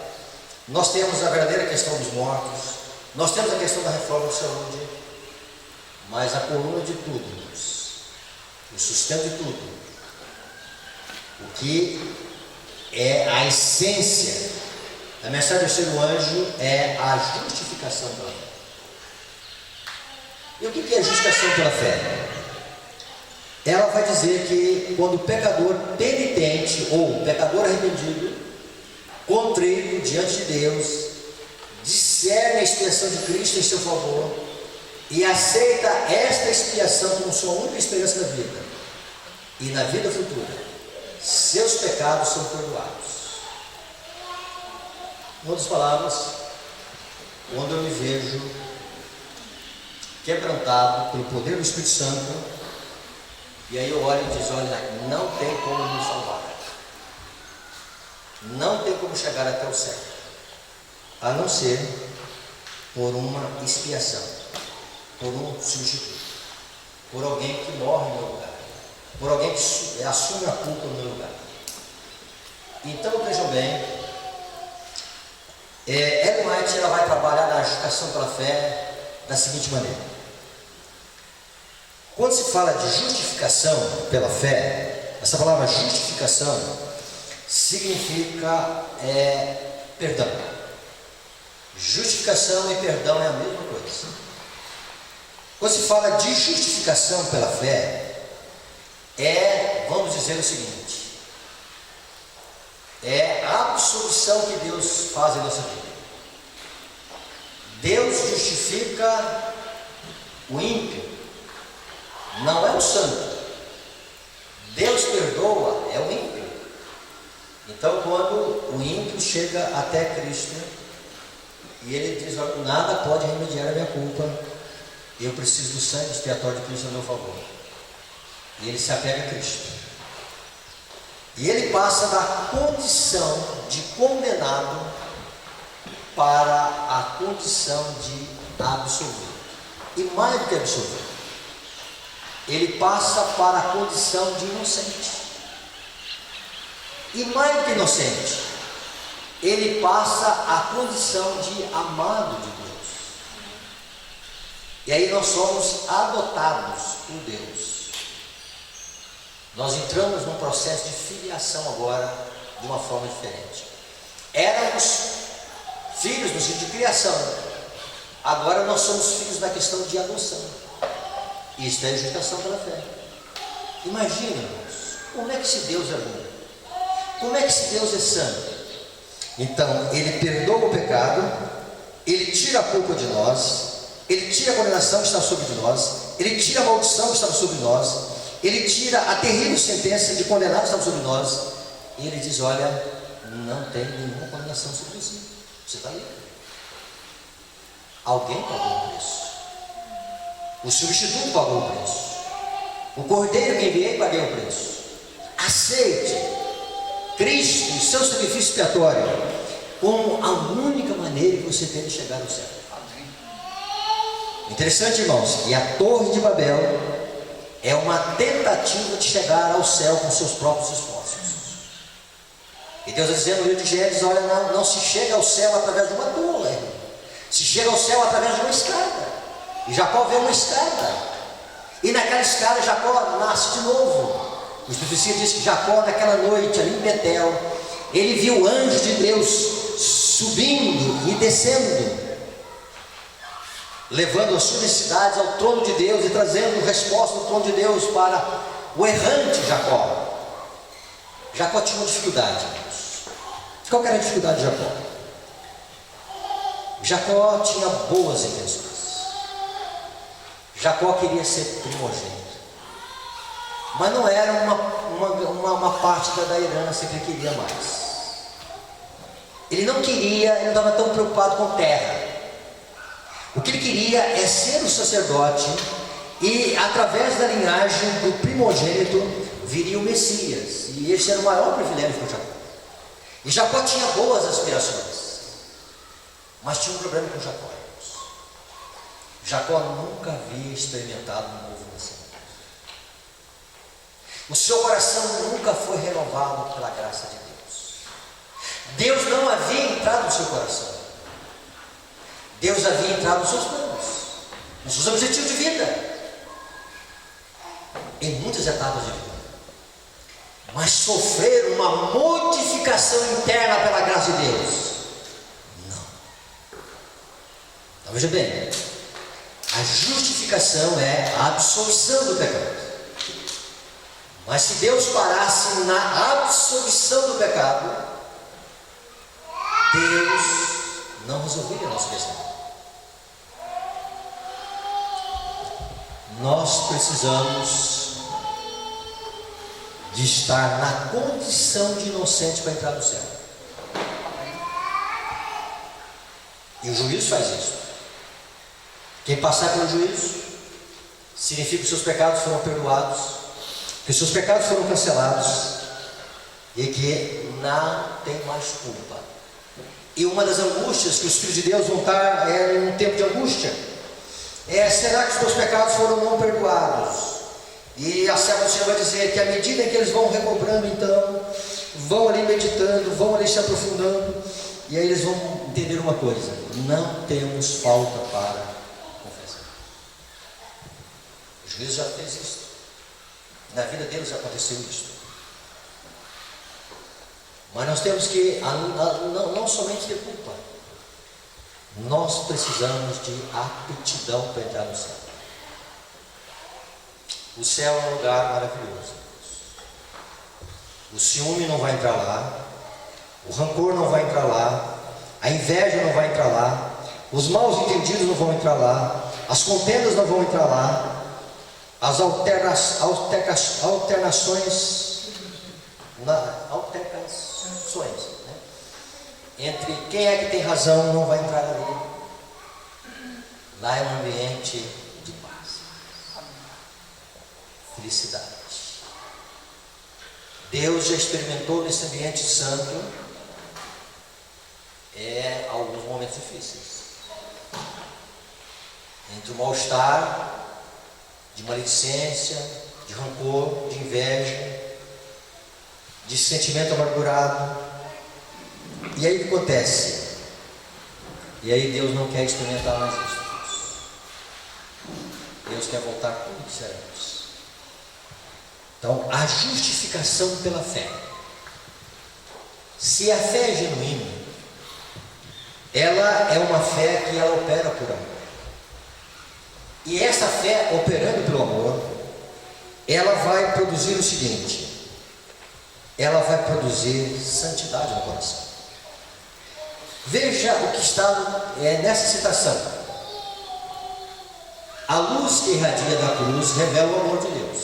Nós temos a verdadeira questão dos mortos, nós temos a questão da reforma de saúde, mas a coluna de tudo, o sustento de tudo, o que é a essência da mensagem do terceiro anjo é a justificação pela fé. E o que é a justificação pela fé? Ela vai dizer que quando o pecador penitente ou pecador arrependido, contrito diante de Deus, discerne a expiação de Cristo em seu favor e aceita esta expiação como sua única esperança na vida e na vida futura, seus pecados são perdoados. Em outras palavras, quando eu me vejo quebrantado pelo poder do Espírito Santo, e aí eu olho e diz: olha, não tem como me salvar, não tem como chegar até o céu, a não ser por uma expiação, por um substituto, por alguém que morre no meu lugar, por alguém que assume a culpa no meu lugar. Então vejam bem, Ellen White ela vai trabalhar na justificação pela fé da seguinte maneira. Quando se fala de justificação pela fé, essa palavra justificação significa perdão. Justificação e perdão é a mesma coisa. Quando se fala de justificação pela fé, vamos dizer o seguinte, é a absolvição que Deus faz em nossa vida. Deus justifica o ímpio, não é o santo. Deus perdoa, é o ímpio. Então, quando o ímpio chega até Cristo e ele diz: olha, nada pode remediar a minha culpa, eu preciso do sangue expiatório de Cristo a meu favor, e ele se apega a Cristo, e ele passa da condição de condenado para a condição de absolvido, e mais do que absolvido, ele passa para a condição de inocente, e mais do que inocente, ele passa a condição de amado de Deus. E aí nós somos adotados por Deus. Nós entramos num processo de filiação agora de uma forma diferente. Éramos filhos no sentido de criação, agora nós somos filhos na questão de adoção. Isso é justificação pela fé. Imagina, irmãos, como é que esse Deus é bom, como é que esse Deus é santo. Então, ele perdoa o pecado, ele tira a culpa de nós, ele tira a condenação que está sobre nós, ele tira a maldição que estava sobre nós, ele tira a terrível sentença de condenado que estava sobre nós, e ele diz: olha, não tem nenhuma condenação sobre você, você está livre. Alguém pagou o preço, o substituto pagou o preço, o cordeiro que enviei paguei o preço. Aceite Cristo, o seu sacrifício expiatório, como a única maneira que você tem de chegar ao céu. Interessante, irmãos, que a Torre de Babel é uma tentativa de chegar ao céu com seus próprios esforços. E Deus está dizendo no livro de Gênesis: olha, não se chega ao céu através de uma torre, se chega ao céu através de uma escada. E Jacó vê uma escada, e naquela escada Jacó nasce de novo. Os profecias dizem que Jacó, naquela noite ali em Betel, ele viu o anjo de Deus subindo e descendo, levando as suas necessidades ao trono de Deus e trazendo resposta do trono de Deus para o errante Jacó. Jacó tinha uma dificuldade, irmãos. Qual era a dificuldade de Jacó? Jacó tinha boas intenções. Jacó queria ser primogênito, mas não era uma parte da herança que ele queria mais. Ele não estava tão preocupado com terra. O que ele queria é ser o sacerdote, e através da linhagem do primogênito viria o Messias, e esse era o maior privilégio para Jacó. E Jacó tinha boas aspirações, mas tinha um problema com Jacó. Jacó nunca havia experimentado um novo nascimento. O seu coração nunca foi renovado pela graça de Deus. Deus não havia entrado no seu coração. Deus havia entrado nos seus planos, nos seus objetivos de vida, em muitas etapas de vida. Mas sofrer uma modificação interna pela graça de Deus, não. Então veja bem, a justificação é a absolvição do pecado. Mas se Deus parasse na absolvição do pecado, Deus não resolveria a nossa questão. Nós precisamos de estar na condição de inocente para entrar no céu. E o juízo faz isso. Quem passar pelo juízo significa que os seus pecados foram perdoados, que os seus pecados foram cancelados e que não tem mais culpa. E uma das angústias que os filhos de Deus vão estar em um tempo de angústia será que os meus pecados foram não perdoados? E a serva do Senhor vai dizer que à medida que eles vão recobrando, então vão ali meditando, vão ali se aprofundando, e aí eles vão entender uma coisa: não temos falta para confessar. O juiz já fez isso, na vida deles já aconteceu isso. Mas nós temos que não somente ter culpa, nós precisamos de aptidão para entrar no céu. O céu é um lugar maravilhoso. O ciúme não vai entrar lá, o rancor não vai entrar lá, a inveja não vai entrar lá, os maus entendidos não vão entrar lá, as contendas não vão entrar lá, as alternações, né? Entre quem é que tem razão não vai entrar ali. Lá é um ambiente de paz, felicidade. Deus já experimentou nesse ambiente santo alguns momentos difíceis, entre o mal-estar, de maledicência, de rancor, de inveja, de sentimento amargurado. E aí o que acontece? E aí Deus não quer experimentar mais isso. Deus quer voltar tudo que era antes. Então, a justificação pela fé. Se a fé é genuína, ela é uma fé que ela opera por amor. E essa fé, operando pelo amor, ela vai produzir o seguinte: ela vai produzir santidade no coração. Veja o que está nessa citação. A luz que irradia da cruz revela o amor de Deus.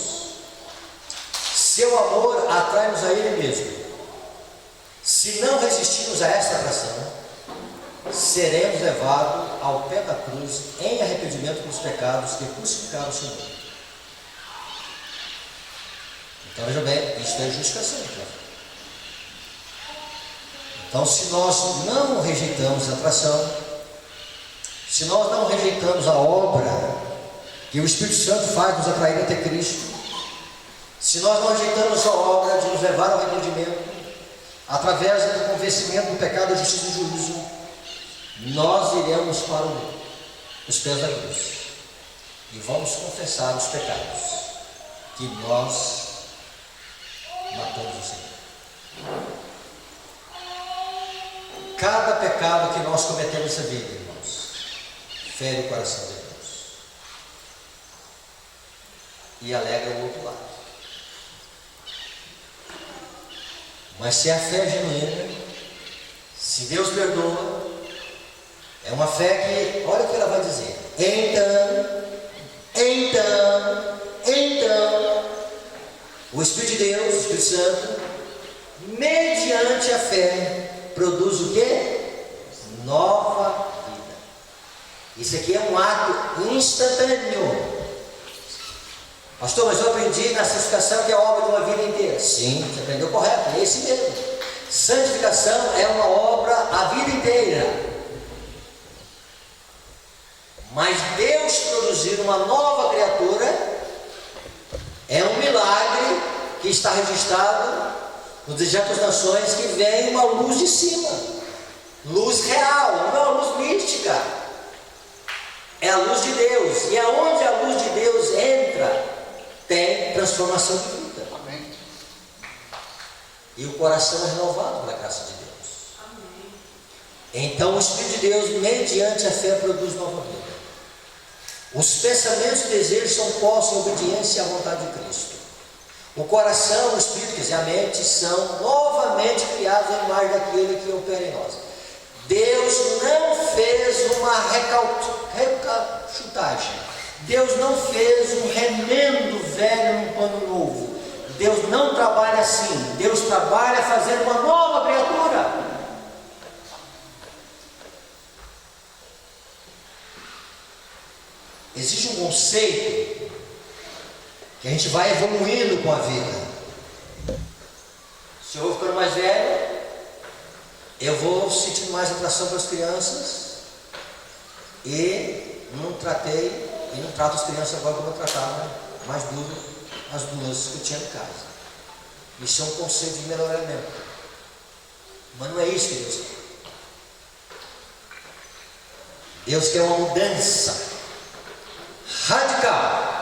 Seu amor atrai-nos a Ele mesmo. Se não resistirmos a essa atração, seremos levados ao pé da cruz em arrependimento pelos pecados que crucificaram o Senhor. Então veja bem, isso é justificação. Então, se nós não rejeitamos a atração, se nós não rejeitamos a obra que o Espírito Santo faz nos atrair até Cristo, se nós não rejeitamos a obra de nos levar ao arrependimento, através do convencimento do pecado, da justiça e do juízo, nós iremos para os pés da cruz e vamos confessar os pecados que nós matamos o Senhor. Cada pecado que nós cometemos nessa vida, irmãos, fere o coração de Deus e alegra o outro lado. Mas se a fé é genuína, se Deus perdoa, é uma fé que, olha o que ela vai dizer: então, o Espírito de Deus, o Espírito Santo, mediante a fé, produz o que? Nova vida. Isso aqui é um ato instantâneo. Pastor, mas eu aprendi na santificação que é a obra de uma vida inteira. Sim, você aprendeu correto, é esse mesmo. Santificação é uma obra a vida inteira. Mas Deus produzir uma nova criatura é um milagre que está registrado nos Decretos das Nações, que vem uma luz de cima. Luz real, não luz mística. É a luz de Deus. E aonde a luz de Deus entra, tem transformação de vida. Amém. E o coração é renovado pela graça de Deus. Então o Espírito de Deus, mediante a fé, produz nova vida. Os pensamentos e desejos são postos em obediência à vontade de Cristo. O coração, o Espírito, quer dizer, a mente, são novamente criados à imagem daquele que opera em nós. Deus não fez uma recalchutagem. Deus não fez um remendo velho num pano novo. Deus não trabalha assim. Deus trabalha fazendo uma nova criatura. Existe um conceito que a gente vai evoluindo com a vida. Se eu vou ficando mais velho, eu vou sentindo mais atração para as crianças e não trato as crianças agora como eu tratava mais duro as duas que eu tinha em casa. Isso é um conceito de melhoramento. Mas não é isso que Deus quer. Deus quer uma mudança radical.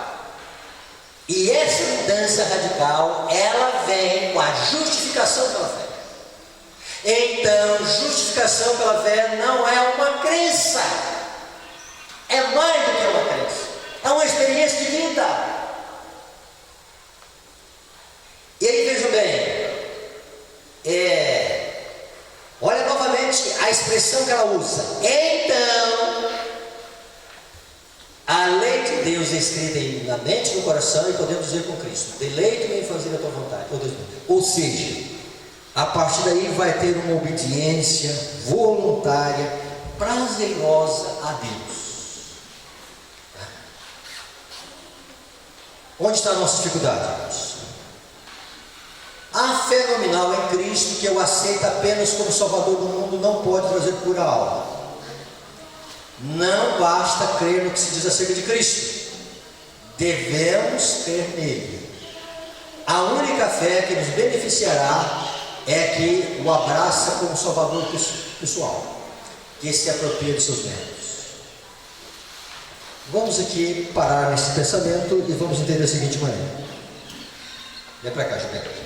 E essa mudança radical, ela vem com a justificação pela fé. Então, justificação pela fé não é uma crença. É mais do que uma crença. É uma experiência de vida. E aí vejam bem. Olha novamente a expressão que ela usa. Então, a lei de Deus é escrita na mente e no coração, e podemos dizer com Cristo: deleite-me em fazer a tua vontade. Ou seja, a partir daí vai ter uma obediência voluntária, prazerosa a Deus. Onde está a nossa dificuldade, irmãos? A fé nominal em Cristo, que eu aceito apenas como Salvador do mundo, não pode trazer cura à alma. Não basta crer no que se diz acerca de Cristo. Devemos crer nele. A única fé que nos beneficiará é que o abraça como Salvador pessoal, que se apropria de seus méritos. Vamos aqui parar nesse pensamento e vamos entender da seguinte maneira. Vem para cá, Gilberto.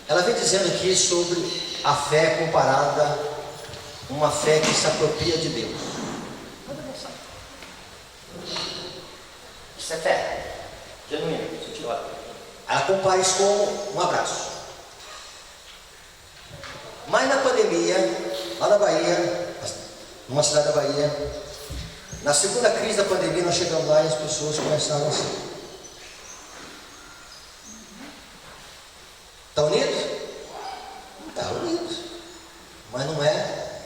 Ela vem dizendo aqui sobre a fé comparada, uma fé que se apropria de Deus. Isso é fé genuína. Ela compara isso com um abraço. Mas na pandemia, lá na Bahia, numa cidade da Bahia, na segunda crise da pandemia, nós chegamos lá e as pessoas começaram assim. Está unido? Está unido. Mas não é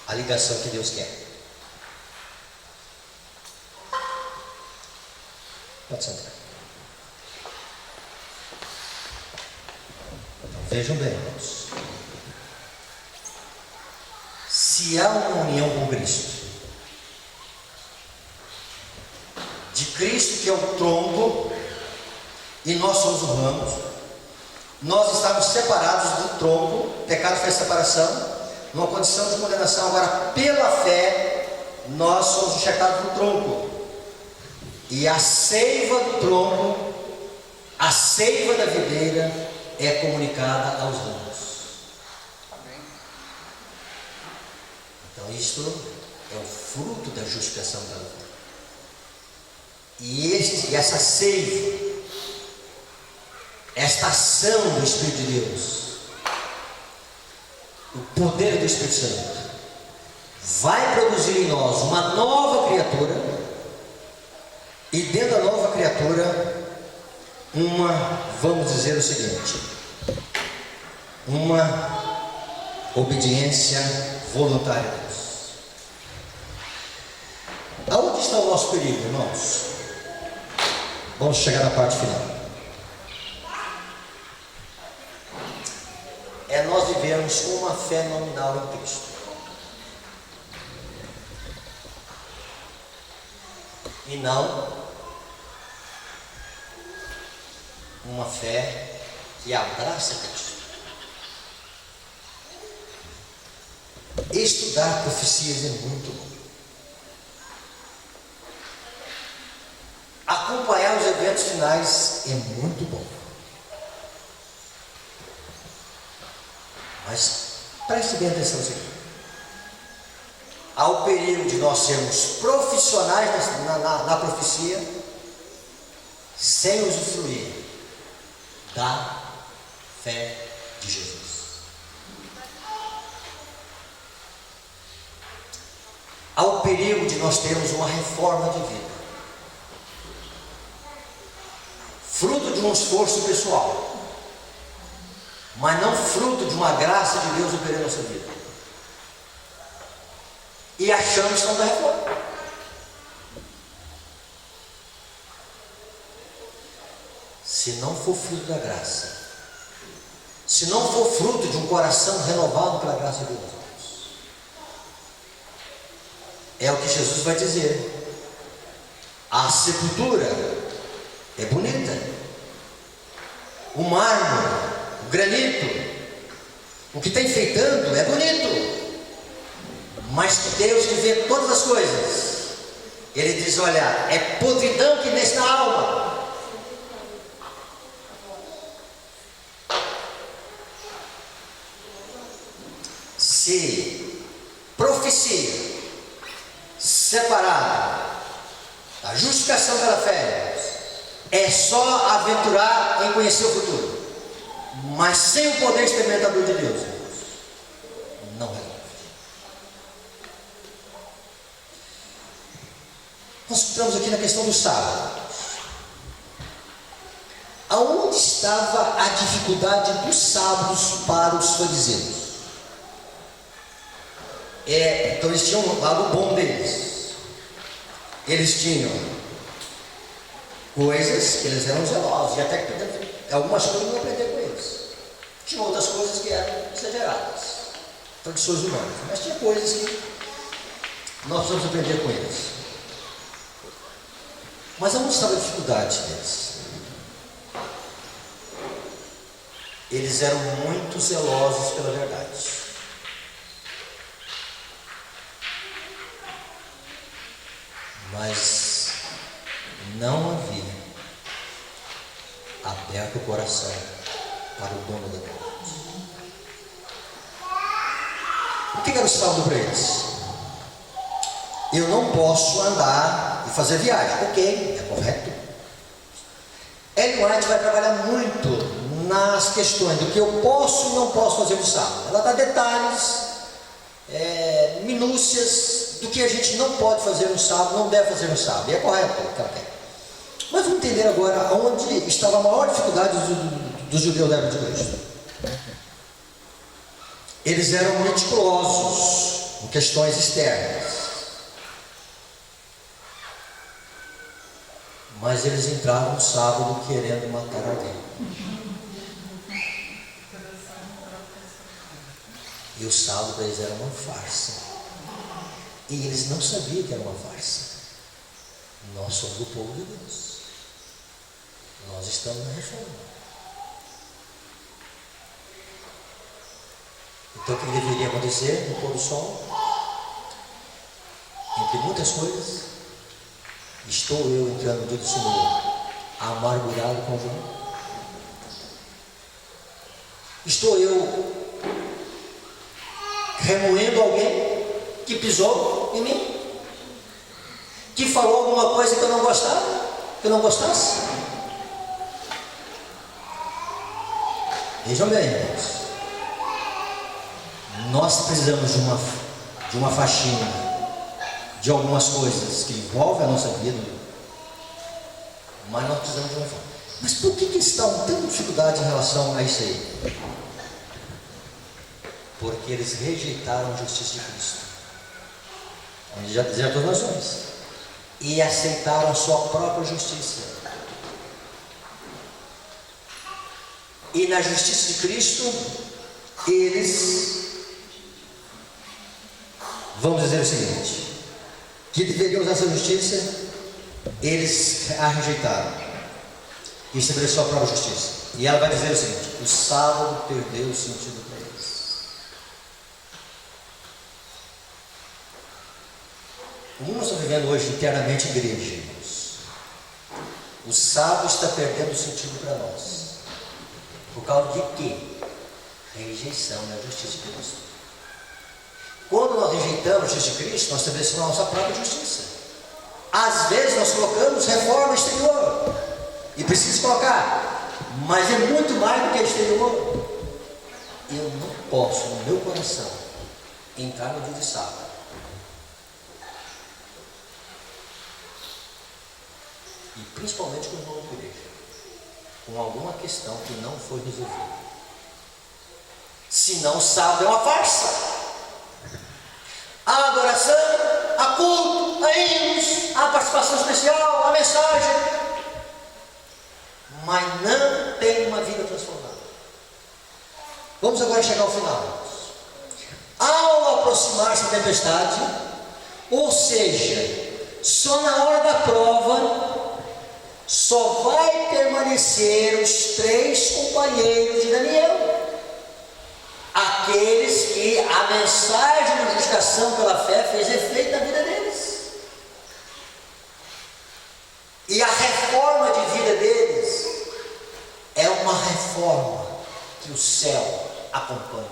a ligação que Deus quer. Pode sentar. Então, vejam bem, irmãos. Se há uma união com Cristo, de Cristo que é o tronco, e nós somos o ramo, nós estávamos separados do tronco, o pecado fez separação, numa condição de condenação. Agora, pela fé, nós somos enxertados no tronco, e a seiva do tronco, a seiva da videira, é comunicada aos ramos. Então, isto é o fruto da justificação da fé. E essa seiva, esta ação do Espírito de Deus, o poder do Espírito Santo, vai produzir em nós uma nova criatura, e dentro da nova criatura, vamos dizer o seguinte, uma obediência voluntária a Deus. Aonde está o nosso perigo, irmãos? Vamos chegar na parte final. É nós vivemos com uma fé nominal em Cristo. E não uma fé que abraça Cristo. Estudar profecias é muito bom. Acompanhar os eventos finais é muito bom. Mas preste bem atenção nisso aqui. Há o perigo de nós sermos profissionais na profecia sem usufruir da fé de Jesus. Há o perigo de nós termos uma reforma de vida, fruto de um esforço pessoal, mas não fruto de uma graça de Deus operando na nossa vida. E achamos que estamos na reforma. Se não for fruto da graça, se não for fruto de um coração renovado pela graça de Deus, é o que Jesus vai dizer. A sepultura é bonita, o mármore, o granito, o que está enfeitando é bonito, mas Deus que vê todas as coisas, Ele diz: olha, é podridão que nesta alma. Se profecia separada da justificação pela fé é só aventurar em conhecer o futuro, mas sem o poder experimentador de Deus, não resolve. Nós entramos aqui na questão do sábado. Aonde estava a dificuldade dos sábados para os fariseus? Então eles tinham um lado bom deles. Eles tinham coisas que eles eram zelosos, e até que algumas coisas não aprender com eles. Tinha outras coisas que eram exageradas, tradições humanas, mas tinha coisas que nós precisamos aprender com eles. Mas aonde estava a dificuldade deles? Eles eram muito zelosos pela verdade. Mas não havia aberto o coração para o dono da verdade. O que era o sábado para eles? Eu não posso andar e fazer viagem. Ok, é correto. Ellen White vai trabalhar muito nas questões do que eu posso e não posso fazer no sábado. Ela dá detalhes, minúcias do que a gente não pode fazer no sábado, não deve fazer no sábado. E é correto o que ela quer. Mas vamos entender agora onde estava a maior dificuldade dos judeus da época de Cristo. Eles eram meticulosos em questões externas, mas eles entravam no sábado querendo matar alguém. E o sábado para eles era uma farsa. E eles não sabiam que era uma farsa. Nós somos o povo de Deus. Nós estamos na reforma. Então o que deveria acontecer no pôr do sol? Entre muitas coisas, estou eu entrando no dia do Senhor amargurado com João? Estou eu remoendo alguém que pisou em mim, que falou alguma coisa que eu não gostava, que eu não gostasse? Vejam bem, irmãos, nós precisamos de uma faxina, de algumas coisas que envolvem a nossa vida, mas nós precisamos de uma forma. Mas por que eles estão tendo dificuldade em relação a isso aí? Porque eles rejeitaram a justiça de Cristo, onde já dizia todas as nações, e aceitaram a sua própria justiça. E na justiça de Cristo, eles, vamos dizer o seguinte, que deveriam usar essa justiça, eles a rejeitaram e estabeleceu a própria justiça. E ela vai dizer o seguinte: o sábado perdeu o sentido para eles. O mundo está vivendo hoje internamente igreja, irmãos. O sábado está perdendo sentido para nós. Por causa de quê? Rejeição da justiça de Cristo. Quando nós rejeitamos a justiça de Cristo, nós estabelecemos a nossa própria justiça. Às vezes nós colocamos reforma exterior. E precisa colocar. Mas é muito mais do que exterior. Eu não posso, no meu coração, entrar no dia de sábado e principalmente com os irmãos de igreja, com alguma questão que não foi resolvida. Senão o sábado é uma farsa. A adoração, a culto, a hinos, a participação especial, a mensagem, mas não tem uma vida transformada. Vamos agora chegar ao final. Ao aproximar-se da tempestade, ou seja, só na hora da prova, só vai permanecer os 3 companheiros de Daniel, aqueles que a mensagem da justificação pela fé fez efeito na vida deles, e a reforma de vida deles é uma reforma que o céu acompanha,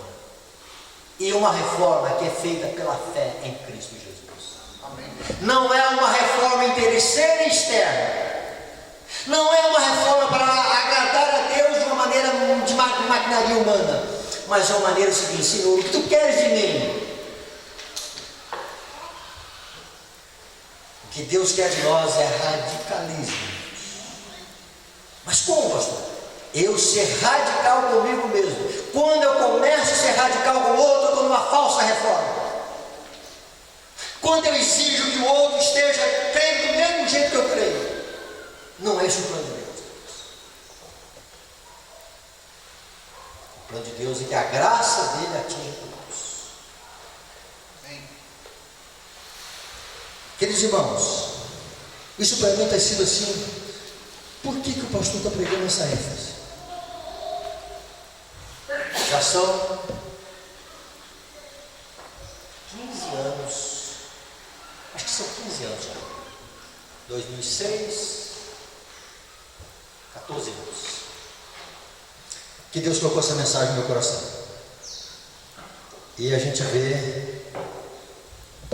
e uma reforma que é feita pela fé em Cristo Jesus. Amém. Não é uma reforma interesseira e externa, não é uma reforma para agradar a Deus de uma maneira de maquinaria humana, mas é uma maneira seguinte: Senhor, o que tu queres de mim? O que Deus quer de nós é radicalismo. Mas como, pastor? Eu ser radical comigo mesmo. Quando eu começo a ser radical com o outro, eu estou numa falsa reforma. Quando eu exijo que o outro esteja crendo do mesmo jeito que eu creio, não é esse o plano de Deus. O plano de Deus é que a graça dele atinja todos. Queridos irmãos, isso para mim tem sido assim. Por que o pastor está pregando essa ênfase? Já são 15 anos, acho que são 15 anos já. 2006, 14 anos, que Deus colocou essa mensagem no meu coração. E a gente vê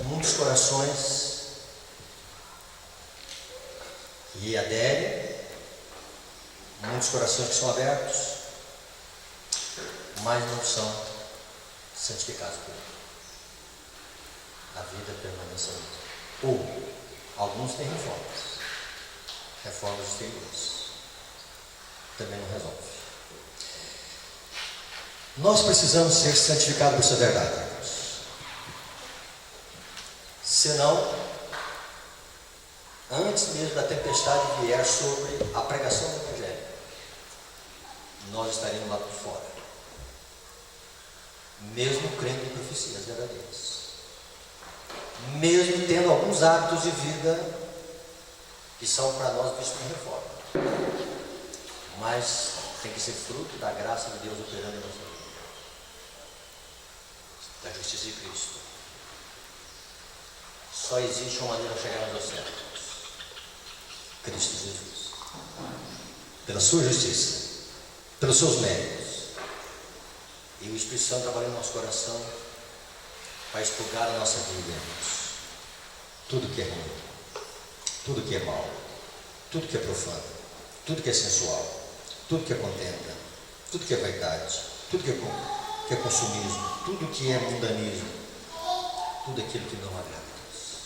muitos corações que aderem, muitos corações que são abertos, mas não são santificados por Ele. A vida permanece a mesma. Ou alguns têm reformas exteriores, também não resolve. Nós precisamos ser santificados por essa verdade, irmãos. Senão, antes mesmo da tempestade vier sobre a pregação do Evangelho, nós estaremos lá por fora, mesmo crendo em profecias verdadeiras, mesmo tendo alguns hábitos de vida que são para nós vistos como reforma, mas tem que ser fruto da graça de Deus operando em nossa vida, da justiça de Cristo. Só existe uma maneira de chegar aos céus: Cristo Jesus, pela sua justiça, pelos seus méritos. E o Espírito Santo trabalhando no nosso coração para expurgar a nossa vida, irmãos. Tudo que é ruim, tudo que é mal, tudo que é profano, tudo que é sensual, tudo que é contenta, tudo que é vaidade, tudo que é consumismo, tudo que é mundanismo, tudo aquilo que não agrada a Deus.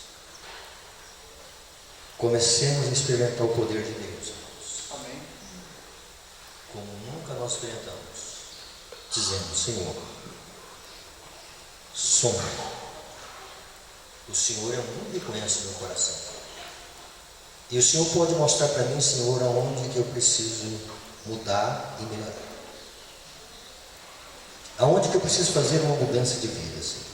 Comecemos a experimentar o poder de Deus, irmãos. Amém. Como nunca nós experimentamos, dizendo: Senhor, som, o Senhor é o único que conhece o meu coração, e o Senhor pode mostrar para mim, Senhor, aonde que eu preciso mudar e melhorar, aonde que eu preciso fazer uma mudança de vida, Senhor,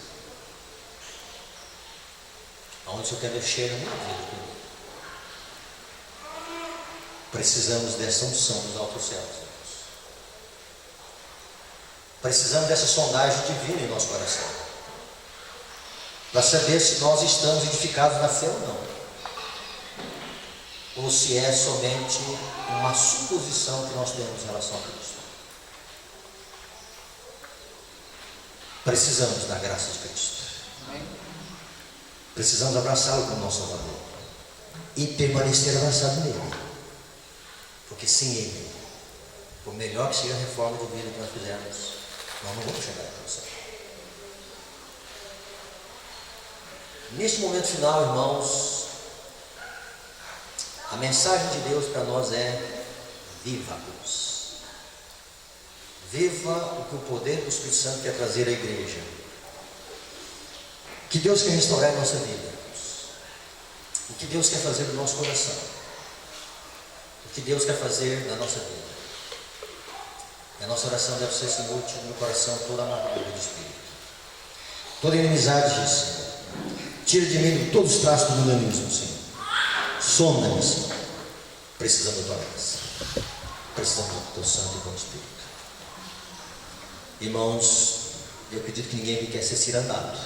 aonde o Senhor quer mexer na minha vida comigo. Precisamos dessa unção dos altos céus, irmãos. Precisamos dessa sondagem divina em nosso coração. para saber se nós estamos edificados na fé ou não, ou se é somente uma suposição que nós temos em relação a Cristo. Precisamos da graça de Cristo. Precisamos abraçá-lo como nosso Salvador e permanecer abraçado nele, porque sem ele, por melhor que seja a reforma de vida que nós fizermos, nós não vamos chegar até o céu. Neste momento final, irmãos, a mensagem de Deus para nós é: viva a cruz. Viva o que o poder do Espírito Santo quer trazer à igreja. O que Deus quer restaurar em nossa vida, irmãos. O que Deus quer fazer no nosso coração. O que Deus quer fazer na nossa vida. E a nossa oração deve ser: Senhor, tira do meu coração toda a amargura de espírito, toda inimizade, Senhor. Tira de mim todos os traços do mundanismo, Senhor. Sonda-me, Senhor. Precisamos da tua graça. Precisamos do teu santo e bom Espírito. Irmãos, eu acredito que ninguém aqui quer ser cirandado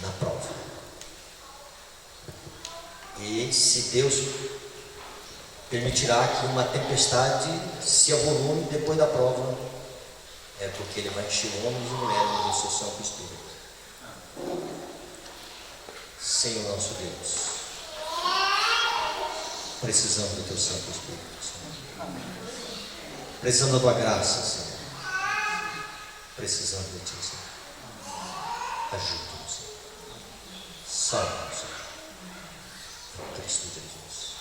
na prova. E se Deus permitirá que uma tempestade se avolume depois da prova, é porque Ele vai encher homens e mulheres do seu Santo Espírito. Senhor nosso Deus, precisamos do teu Santo Espírito, Senhor. Precisamos da tua graça, Senhor. Precisamos de ti, Senhor. Ajuda-nos, Senhor. Salva-nos, Senhor. Em Cristo Jesus.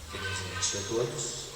Que Deus abençoe a todos.